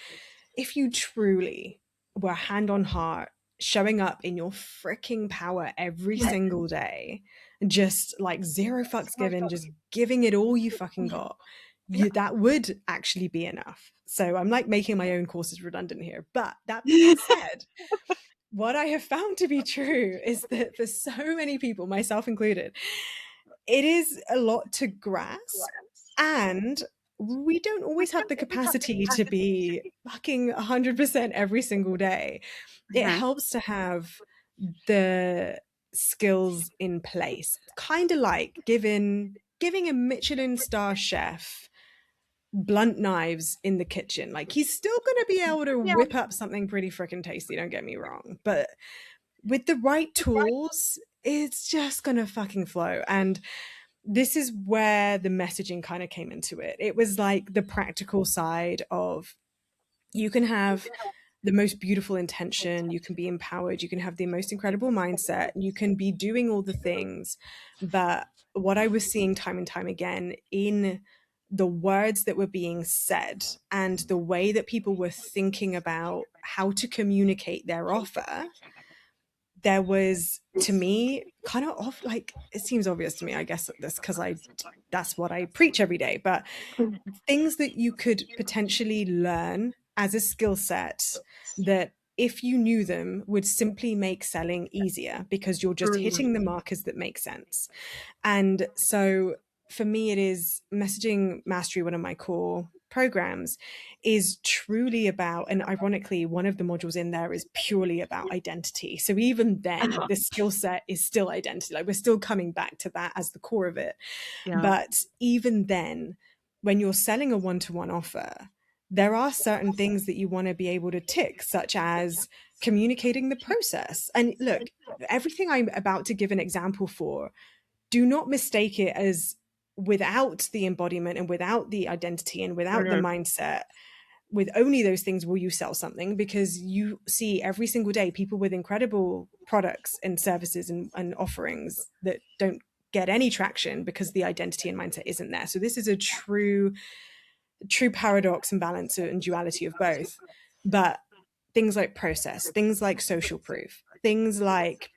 [SPEAKER 2] if you truly were hand on heart showing up in your freaking power every single day, just like zero fucks given, just giving it all you fucking got, that would actually be enough. So I'm like making my own courses redundant here. But that being said, what I have found to be true is that for so many people, myself included, it is a lot to grasp, and we don't always have the capacity to be fucking 100% every single day. It
[SPEAKER 1] Mhm.
[SPEAKER 2] helps to have the skills in place, kind of like giving a Michelin star chef blunt knives in the kitchen. Like, he's still going to be able to
[SPEAKER 1] Yeah.
[SPEAKER 2] whip up something pretty freaking tasty, don't get me wrong, but with the right tools, it's just going to fucking flow. And this is where the messaging kind of came into it. It was like the practical side of, you can have the most beautiful intention, you can be empowered, you can have the most incredible mindset, you can be doing all the things. But what I was seeing time and time again in the words that were being said and the way that people were thinking about how to communicate their offer, there was, to me, kind of off, like, it seems obvious to me, I guess, this because that's what I preach every day, but things that you could potentially learn as a skill set that, if you knew them, would simply make selling easier because you're just hitting the markers that make sense. And so for me, it is Messaging Mastery, one of my core programs, is truly about, and ironically, one of the modules in there is purely about identity. So even then, the skill set is still identity. Like, we're still coming back to that as the core of it.
[SPEAKER 1] Yeah.
[SPEAKER 2] But even then, when you're selling a one-to-one offer, there are certain things that you want to be able to tick, such as communicating the process. And look, everything I'm about to give an example for, do not mistake it as without the embodiment and without the identity and without the mindset, with only those things will you sell something, because you see every single day people with incredible products and services and offerings that don't get any traction because the identity and mindset isn't there. So this is a true paradox and balance and duality of both. But things like process, things like social proof, things like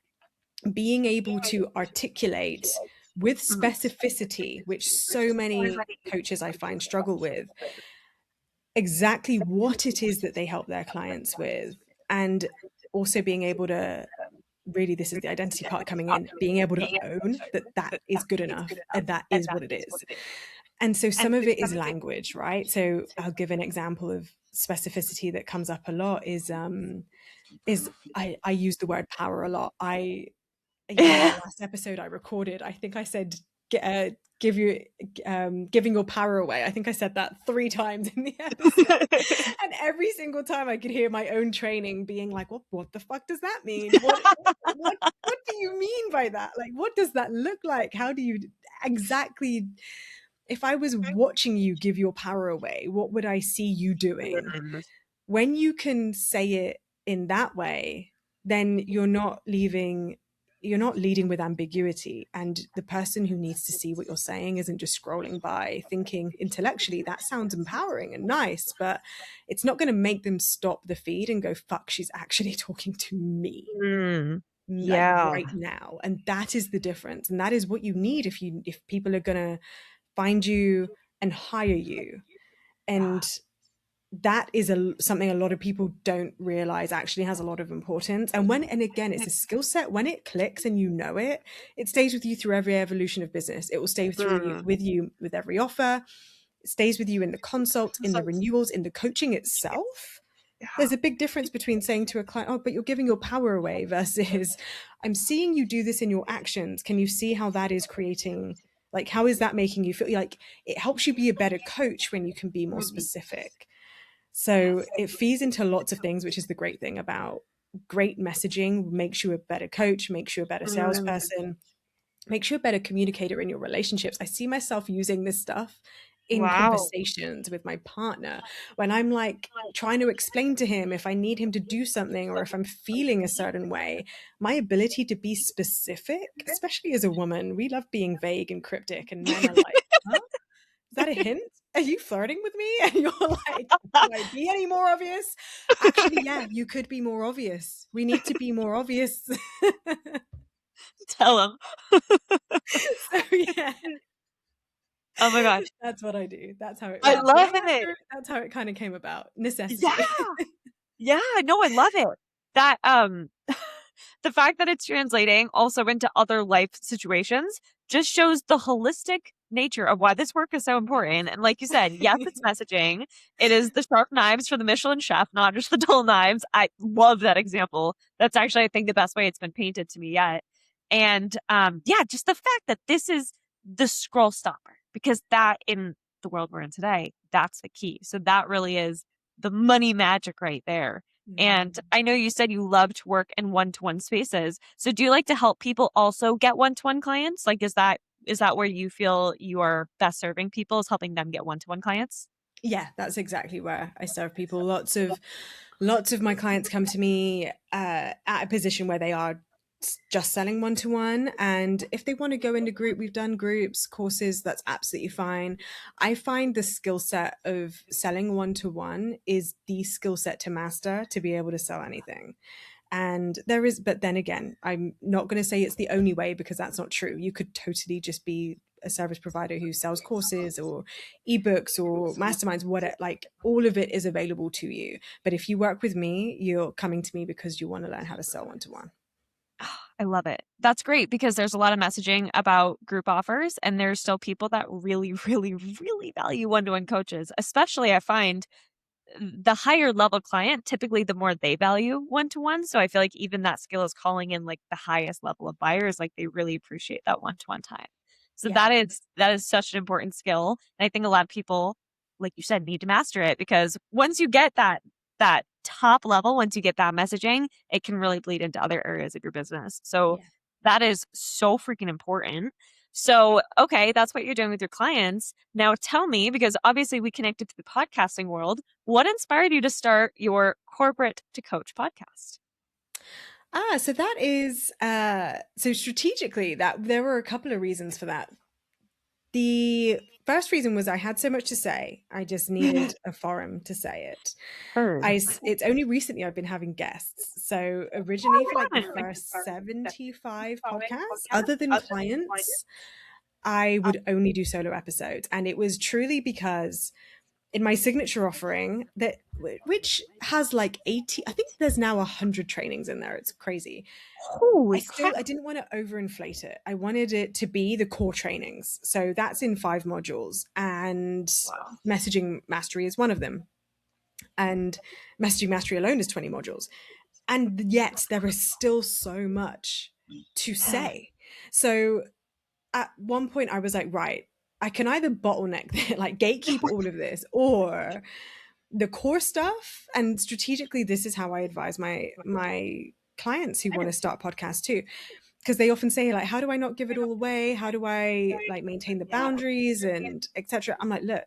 [SPEAKER 2] being able to articulate with specificity, which so many coaches I find struggle with, exactly what it is that they help their clients with. And also being able to, really, this is the identity part coming in, being able to own that that is good enough and that is what it is. And so some of it is language, right? So I'll give an example of specificity that comes up a lot is I use the word power a lot. In the last episode I recorded, I think I said, giving your power away. I think I said that 3 times in the episode. And every single time I could hear my own training being like, what the fuck does that mean? What do you mean by that? Like, what does that look like? How do you exactly, if I was watching you give your power away, what would I see you doing? When you can say it in that way, then you're not leading with ambiguity, and the person who needs to see what you're saying isn't just scrolling by thinking intellectually that sounds empowering and nice, but it's not going to make them stop the feed and go, fuck, she's actually talking to me, like
[SPEAKER 1] Yeah.
[SPEAKER 2] right now. And that is the difference, and that is what you need if people are going to find you and hire you. And that is something a lot of people don't realize actually has a lot of importance. And again, it's a skill set. When it clicks and you know it, it stays with you through every evolution of business. It will stay with you with every offer. It stays with you in the consult, in the renewals, in the coaching itself. There's a big difference between saying to a client, oh, but you're giving your power away, versus, I'm seeing you do this in your actions. Can you see how that is creating, like, how is that making you feel? Like, it helps you be a better coach when you can be more specific. So it feeds into lots of things, which is the great thing about great messaging. Makes you a better coach, makes you a better salesperson, makes you a better communicator in your relationships. I see myself using this stuff in conversations with my partner when I'm like trying to explain to him if I need him to do something or if I'm feeling a certain way. My ability to be specific, especially as a woman, we love being vague and cryptic, and men are like, huh? Is that a hint? Are you flirting with me? And you're like, can I be any more obvious? Actually, yeah, you could be more obvious. We need to be more obvious.
[SPEAKER 1] Tell him.
[SPEAKER 2] So yeah.
[SPEAKER 1] Oh my gosh.
[SPEAKER 2] That's what I do. That's how it
[SPEAKER 1] I love
[SPEAKER 2] yeah,
[SPEAKER 1] it.
[SPEAKER 2] that's how it kind of came about. Necessity.
[SPEAKER 1] Yeah. No, I love it. That the fact that it's translating also into other life situations just shows the holistic nature of why this work is so important. And like you said, yes, it's messaging. It is the sharp knives for the Michelin chef, not just the dull knives. I love that example. That's actually, I think, the best way it's been painted to me yet. And yeah, just the fact that this is the scroll stopper, because that, in the world we're in today, that's the key. So that really is the money magic right there. And I know you said you love to work in one-to-one spaces. So do you like to help people also get one-to-one clients? Like, is that where you feel you are best serving people, is helping them get one-to-one clients?
[SPEAKER 2] Yeah, that's exactly where I serve people. Lots of my clients come to me at a position where they are just selling one-to-one, and if they want to go into group, we've done groups, courses, that's absolutely fine. I find the skill set of selling one-to-one is the skill set to master to be able to sell anything. And but then again, I'm not going to say it's the only way, because that's not true. You could totally just be a service provider who sells courses or ebooks or masterminds, whatever. Like, all of it is available to you. But if you work with me, you're coming to me because you want to learn how to sell one-to-one.
[SPEAKER 1] I love it. That's great, because there's a lot of messaging about group offers, and there's still people that really, really, really value one-to-one coaches. Especially, I find the higher level client, typically the more they value one-to-one. So I feel like even that skill is calling in like the highest level of buyers. Like, they really appreciate that one-to-one time. So
[SPEAKER 2] Yeah.
[SPEAKER 1] that is such an important skill. And I think a lot of people, like you said, need to master it, because once you get that top level, once you get that messaging, it can really bleed into other areas of your business. So
[SPEAKER 2] Yeah.
[SPEAKER 1] that is so freaking important. So, okay, that's what you're doing with your clients. Now tell me, because obviously we connected to the podcasting world, what inspired you to start your corporate to coach podcast?
[SPEAKER 2] So that is so strategically, that there were a couple of reasons for that. The first reason was I had so much to say. I just needed a forum to say it.
[SPEAKER 1] Heard.
[SPEAKER 2] It's only recently I've been having guests. So originally, for like the first 75 podcasts, other than clients, I would only do solo episodes. And it was truly because in my signature offering, that which has like 80, I think there's now 100 trainings in there. It's crazy.
[SPEAKER 1] Holy crap.
[SPEAKER 2] I didn't want to overinflate it. I wanted it to be the core trainings. So that's in 5 modules, and
[SPEAKER 1] Wow.
[SPEAKER 2] messaging mastery is one of them. And messaging mastery alone is 20 modules. And yet there is still so much to say. So at one point I was like, right, I can either bottleneck, like gatekeep all of this, or the core stuff. And strategically, this is how I advise my clients who want to start podcasts too, because they often say, like, how do I not give it all away? How do I like maintain the boundaries and etc.? I'm like, look,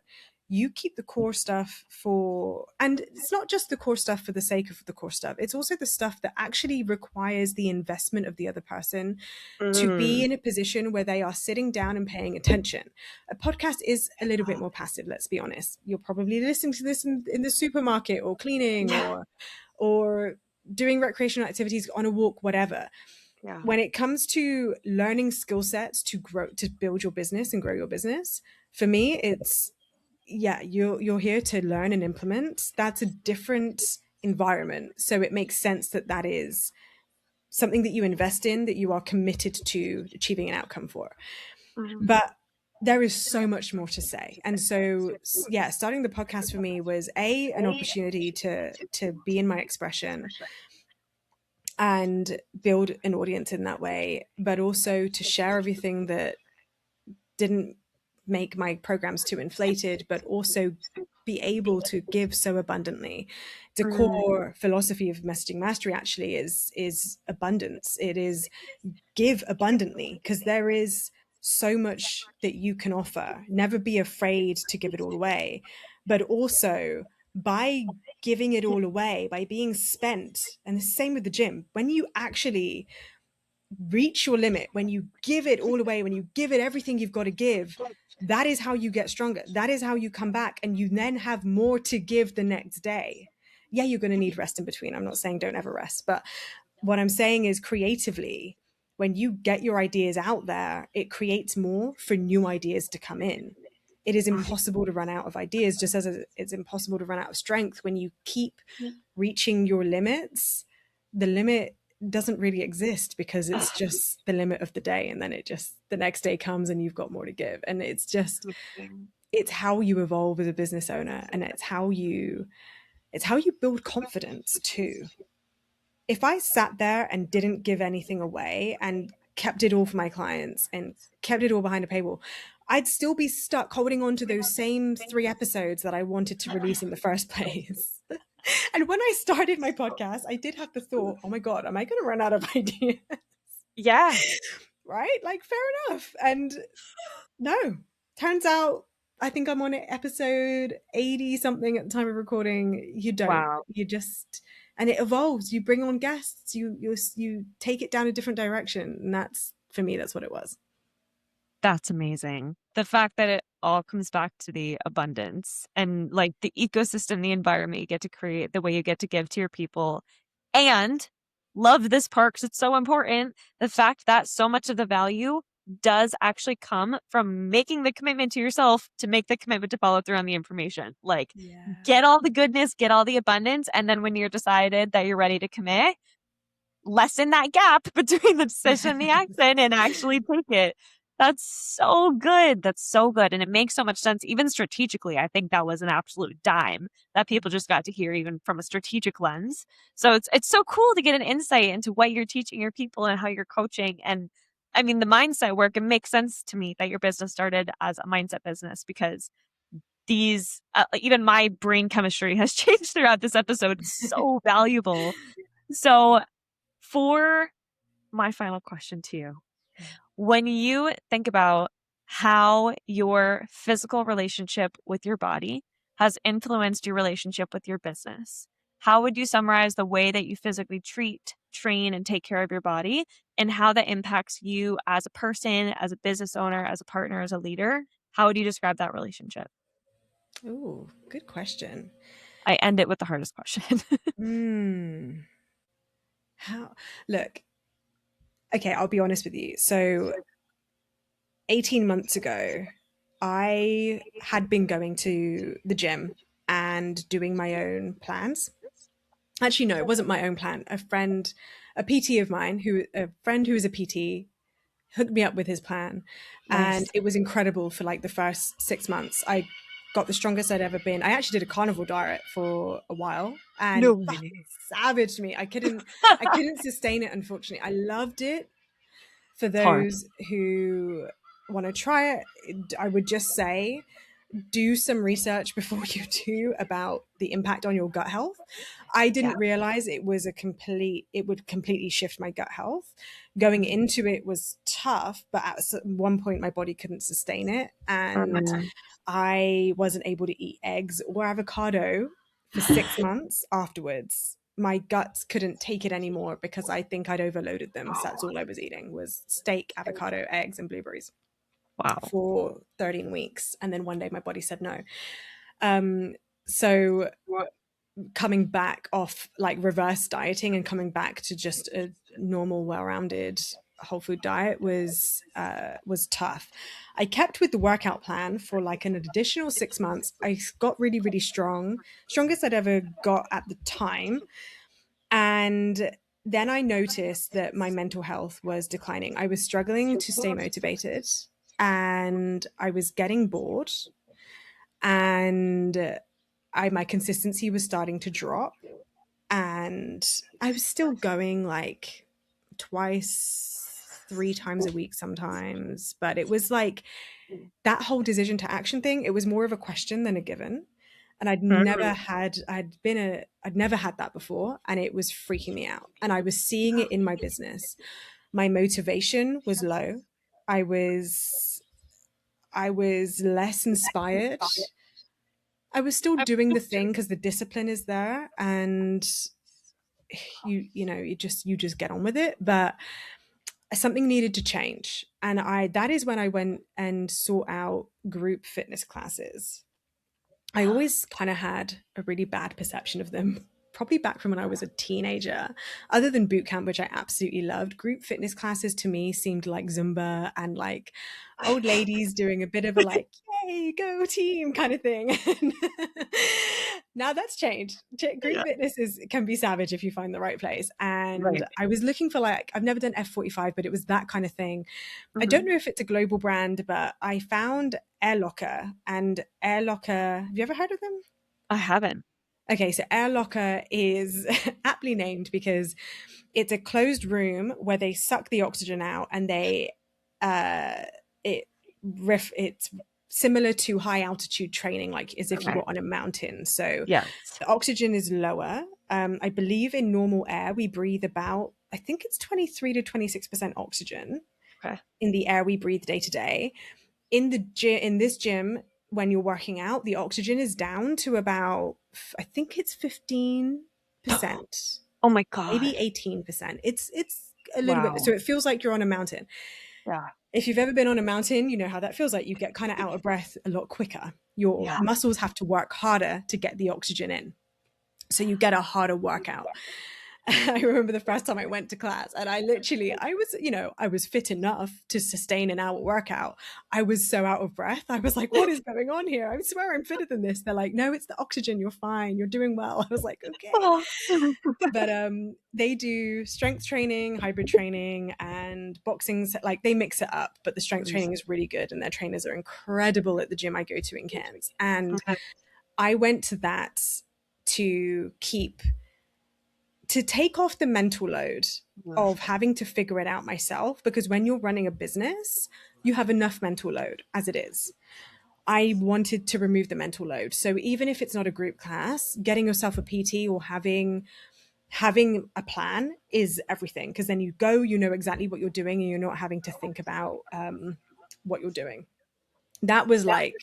[SPEAKER 2] you keep the core stuff for, and it's not just the core stuff for the sake of the core stuff. It's also the stuff that actually requires the investment of the other person to be
[SPEAKER 1] Mm.
[SPEAKER 2] in a position where they are sitting down and paying attention. A podcast is a little bit more passive, let's be honest. You're probably listening to this in the supermarket, or cleaning, or doing recreational activities, on a walk, whatever.
[SPEAKER 1] Yeah.
[SPEAKER 2] When it comes to learning skill sets to grow, to build your business and grow your business, for me, it's, yeah, you're here to learn and implement. That's a different environment. So it makes sense that that is something that you invest in, that you are committed to achieving an outcome for.
[SPEAKER 1] Mhm.
[SPEAKER 2] But there is so much more to say. And so, yeah, starting the podcast for me was an opportunity to be in my expression and build an audience in that way, but also to share everything that didn't make my programs too inflated, but also be able to give so abundantly. The
[SPEAKER 1] Mm.
[SPEAKER 2] core philosophy of messaging mastery actually is abundance. It is give abundantly, because there is so much that you can offer. Never be afraid to give it all away, but also by giving it all away, by being spent. And the same with the gym, when you actually reach your limit, when you give it all away, when you give it everything you've got to give, that is how you get stronger. That is how you come back, and you then have more to give the next day. Yeah, you're going to need rest in between. I'm not saying don't ever rest, but what I'm saying is, creatively, when you get your ideas out there, it creates more for new ideas to come in. It is impossible to run out of ideas, just as it's impossible to run out of strength. When you keep reaching your limits, the limit doesn't really exist, because it's just the limit of the day, and then it just, the next day comes and you've got more to give. And it's just, it's how you evolve as a business owner, and it's how you build confidence too. If I sat there and didn't give anything away and kept it all for my clients and kept it all behind a paywall, I'd still be stuck holding on to those same 3 episodes that I wanted to release in the first place. And when I started my podcast, I did have the thought, oh my God, am I going to run out of ideas?
[SPEAKER 1] Yeah.
[SPEAKER 2] Right? Like, fair enough. And no, turns out I think I'm on episode 80 something at the time of recording. You don't.
[SPEAKER 1] Wow.
[SPEAKER 2] You just, and it evolves. You bring on guests. You take it down a different direction, and that's, for me, that's what it was.
[SPEAKER 1] That's amazing. The fact that it all comes back to the abundance and like the ecosystem, the environment you get to create, the way you get to give to your people, and love this part because it's so important. The fact that so much of the value does actually come from making the commitment to yourself to make the commitment to follow through on the information. Like,
[SPEAKER 2] Yeah.
[SPEAKER 1] get all the goodness, get all the abundance. And then when you're decided that you're ready to commit, lessen that gap between the decision and the action and actually take it. That's so good. That's so good. And it makes so much sense, even strategically. I think that was an absolute dime that people just got to hear, even from a strategic lens. So it's so cool to get an insight into what you're teaching your people and how you're coaching. And I mean, the mindset work, it makes sense to me that your business started as a mindset business because these, even my brain chemistry has changed throughout this episode. It's so valuable. So, for my final question to you, when you think about how your physical relationship with your body has influenced your relationship with your business, how would you summarize the way that you physically treat, train, and take care of your body and how that impacts you as a person, as a business owner, as a partner, as a leader? How would you describe that relationship?
[SPEAKER 2] Oh, good question.
[SPEAKER 1] I end it with the hardest question.
[SPEAKER 2] Hmm. How? Look, okay, I'll be honest with you. So 18 months ago, I had been going to the gym and doing my own plans. Actually, no, it wasn't my own plan. A PT of mine, a friend who is a PT, hooked me up with his plan. And
[SPEAKER 1] Nice.
[SPEAKER 2] it was incredible for like the first 6 months. I got the strongest I'd ever been. I actually did a carnivore diet for a while and
[SPEAKER 1] No
[SPEAKER 2] that
[SPEAKER 1] way.
[SPEAKER 2] savaged me. I couldn't sustain it, unfortunately. I loved it. For
[SPEAKER 1] It's hard.
[SPEAKER 2] those who want to try it, I would just say do some research before you do about the impact on your gut health. I
[SPEAKER 1] Yeah.
[SPEAKER 2] didn't realize it would completely shift my gut health. Going into it was tough, but at one point my body couldn't sustain it. And
[SPEAKER 1] Mm.
[SPEAKER 2] I wasn't able to eat eggs or avocado for 6 months afterwards. My guts couldn't take it anymore because I think I'd overloaded them. So that's all I was eating was steak, avocado, eggs, and blueberries
[SPEAKER 1] Wow.
[SPEAKER 2] for 13 weeks. And then one day my body said no. Um, so coming back off like reverse dieting and coming back to just a normal, well-rounded whole food diet was tough. I kept with the workout plan for like an additional 6 months. I got really, really strong, strongest I'd ever got at the time. And then I noticed that my mental health was declining. I was struggling to stay motivated and I was getting bored and my consistency was starting to drop and I was still going like twice, 3 times a week sometimes, but it was like that whole decision to action thing, it was more of a question than a given. And
[SPEAKER 1] Mm.
[SPEAKER 2] I'd never had that before and it was freaking me out. And I was seeing it in my business. My motivation was low. I was I was less inspired. I was still doing the thing because the discipline is there and you just get on with it, but something needed to change. And I that is when I went and sought out group fitness classes. I always kind of had a really bad perception of them, probably back from when I was a teenager. Other than boot camp, which I absolutely loved, group fitness classes to me seemed like Zumba and like old ladies doing a bit of a like, yay, go team kind of thing. Now that's changed. Group
[SPEAKER 1] Yeah.
[SPEAKER 2] fitness can be savage if you find the right place. And
[SPEAKER 1] Right.
[SPEAKER 2] I was looking for like, I've never done F45, but it was that kind of thing. I don't
[SPEAKER 1] Mhm.
[SPEAKER 2] know if it's a global brand, but I found Air Locker and Air Locker. Have you ever heard of them?
[SPEAKER 1] I haven't.
[SPEAKER 2] Okay, so Air Locker is aptly named because it's a closed room where they suck the oxygen out and uh, it's similar to high altitude training, like as if you
[SPEAKER 1] Okay.
[SPEAKER 2] were on a mountain. So
[SPEAKER 1] Yes.
[SPEAKER 2] the oxygen is lower. I believe in normal air we breathe about I think it's 23 to 26% oxygen
[SPEAKER 1] Okay.
[SPEAKER 2] in the air we breathe day to day. In this gym, when you're working out, the oxygen is down to about I think it's 15%,
[SPEAKER 1] Oh my
[SPEAKER 2] maybe
[SPEAKER 1] God.
[SPEAKER 2] 18%. It's a little bit, so
[SPEAKER 1] Wow.
[SPEAKER 2] it feels like you're on a mountain.
[SPEAKER 1] Yeah.
[SPEAKER 2] If you've ever been on a mountain, you know how that feels like. You get kind of out of breath a lot quicker. Your
[SPEAKER 1] Yeah.
[SPEAKER 2] muscles have to work harder to get the oxygen in. So you get a harder workout. I remember the first time I went to class, and I was, I was fit enough to sustain an hour workout. I was so out of breath. I was like, what is going on here? I swear I'm fitter than this. They're like, no, it's the oxygen. You're fine. You're doing well. I was like, okay.
[SPEAKER 1] Oh.
[SPEAKER 2] But they do strength training, hybrid training, and boxing. Like they mix it up, but the strength training is really good, and their trainers are incredible at the gym I go to in Cairns. And I went to that to take off the mental load of having to figure it out myself, because when you're running a business, you have enough mental load as it is. I wanted to remove the mental load. So even if it's not a group class, getting yourself a PT or having a plan is everything, because then you go, you know exactly what you're doing, and you're not having to think about what you're doing. That was like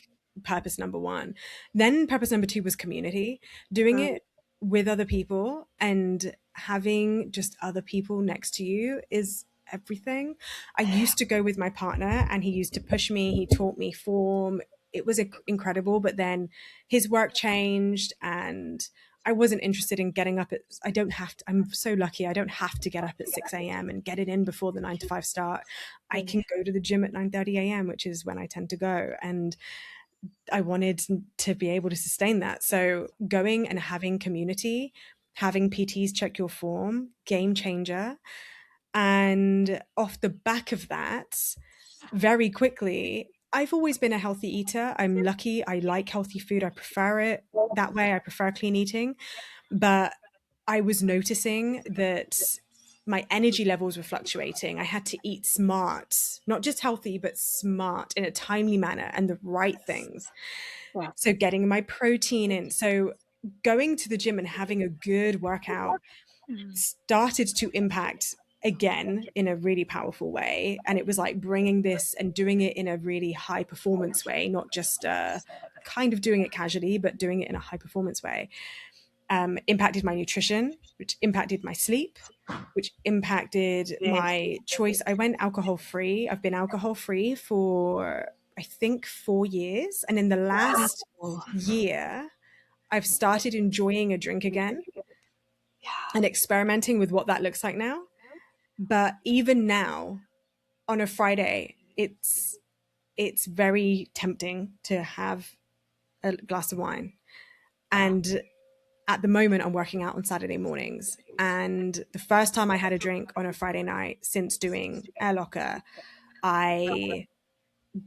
[SPEAKER 2] purpose number one. Then purpose number two was community, doing it with other people, and having just other people next to you is everything. I used to go with my partner, and he used to push me. He taught me form. It was incredible, but then his work changed, and I wasn't interested in getting up at, I don't have to, I'm so lucky. I don't have to get up at 6 a.m. and get it in before the 9 to 5 start. I can go to the gym at 9:30 a.m., which is when I tend to go. And I wanted to be able to sustain that. So going and having community, having PTs check your form, game changer. And off the back of that, very quickly, I've always been a healthy eater. I'm lucky. I like healthy food. I prefer it that way. I prefer clean eating. But I was noticing that my energy levels were fluctuating. I had to eat smart, not just healthy, but smart in a timely manner and the right things. So getting my protein in. So going to the gym and having a good workout started to impact again in a really powerful way. And it was like bringing this and doing it in a really high performance way, not just kind of doing it casually, but doing it in a high performance way. Impacted my nutrition, which impacted my sleep, which impacted my choice. I went alcohol free. I've been alcohol free for, I think, 4 years. And in the last year, I've started enjoying a drink again and experimenting with what that looks like now. But even now, on a Friday, it's very tempting to have a glass of wine. And at the moment, I'm working out on Saturday mornings. And the first time I had a drink on a Friday night since doing Air Locker, I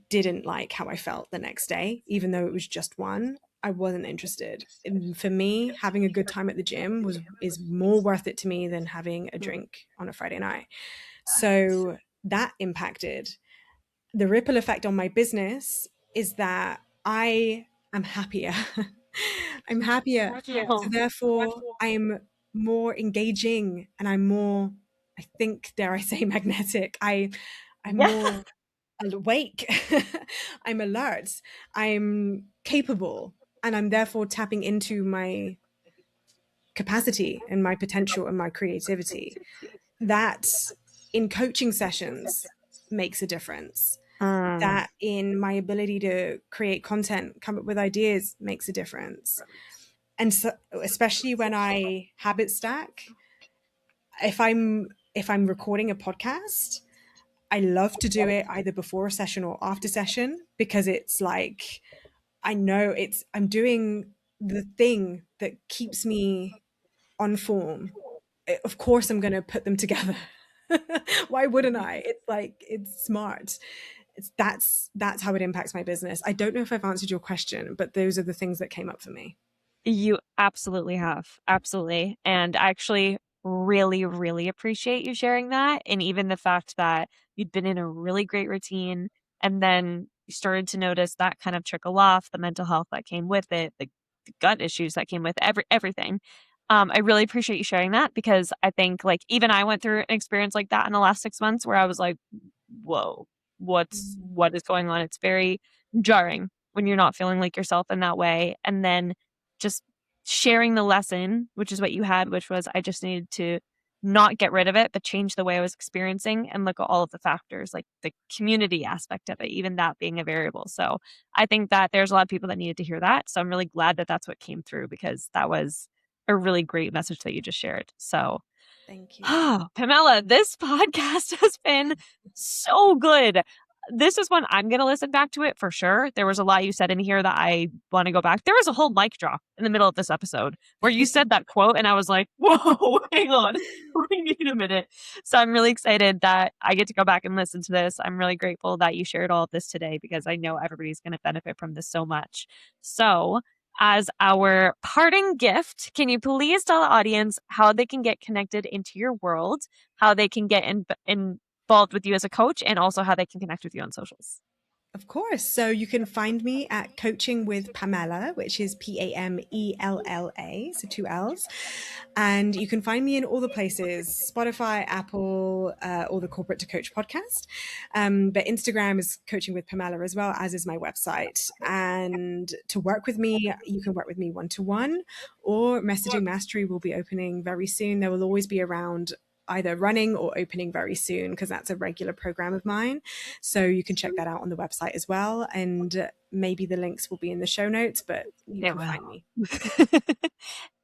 [SPEAKER 2] didn't like how I felt the next day, even though it was just one. I wasn't interested. And for me, having a good time at the gym is more worth it to me than having a drink on a Friday night. So that impacted. The ripple effect on my business is that I am happier. I'm happier. So therefore, I'm more engaging, and I'm more, I think, dare I say, magnetic. I'm more awake. I'm alert. I'm capable, and I'm therefore tapping into my capacity and my potential and my creativity. That in coaching sessions makes a difference. That in my ability to create content, come up with ideas makes a difference. And so, especially when I habit stack, if I'm recording a podcast, I love to do it either before a session or after session, because it's like I know I'm doing the thing that keeps me on form. Of course I'm going to put them together. Why wouldn't I? It's like, it's smart. That's how it impacts my business. I don't know if I've answered your question, but those are the things that came up for me.
[SPEAKER 1] You absolutely have. Absolutely. And I actually really, really appreciate you sharing that. And even the fact that you'd been in a really great routine, and then you started to notice that kind of trickle off, the mental health that came with it, the gut issues that came with everything. I really appreciate you sharing that, because I think like even I went through an experience like that in the last 6 months where I was like, whoa, what is going on? It's very jarring when you're not feeling like yourself in that way. And then just sharing the lesson, which is what you had, which was I just needed to not get rid of it, but change the way I was experiencing and look at all of the factors, like the community aspect of it, even that being a variable. So I think that there's a lot of people that needed to hear that. So I'm really glad that that's what came through, because that was a really great message that you just shared. So
[SPEAKER 2] Thank you.
[SPEAKER 1] Pamela, this podcast has been so good. This is one I'm going to listen back to it for sure. There was a lot you said in here that I want to go back. There was a whole mic drop in the middle of this episode where you said that quote and I was like, whoa, hang on. We need a minute. So I'm really excited that I get to go back and listen to this. I'm really grateful that you shared all of this today because I know everybody's going to benefit from this so much. So as our parting gift, can you please tell the audience how they can get connected into your world, how they can get involved with you as a coach, and also how they can connect with you on socials?
[SPEAKER 2] Of course. So you can find me at Coaching with Pamela, which is Pamella, so 2 L's. And you can find me in all the places, Spotify, Apple, or the Corporate to Coach podcast. But Instagram is Coaching with Pamela as well, as is my website. And to work with me, you can work with me one-to-one, or Messaging Mastery will be opening very soon. There will always be around either running or opening very soon because that's a regular program of mine. So you can check that out on the website as well. And maybe the links will be in the show notes, but you can find me.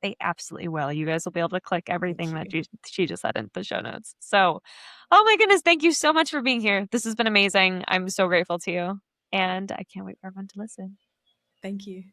[SPEAKER 1] They absolutely will. You guys will be able to click everything that she just said in the show notes. So, oh my goodness, thank you so much for being here. This has been amazing. I'm so grateful to you. And I can't wait for everyone to listen.
[SPEAKER 2] Thank you.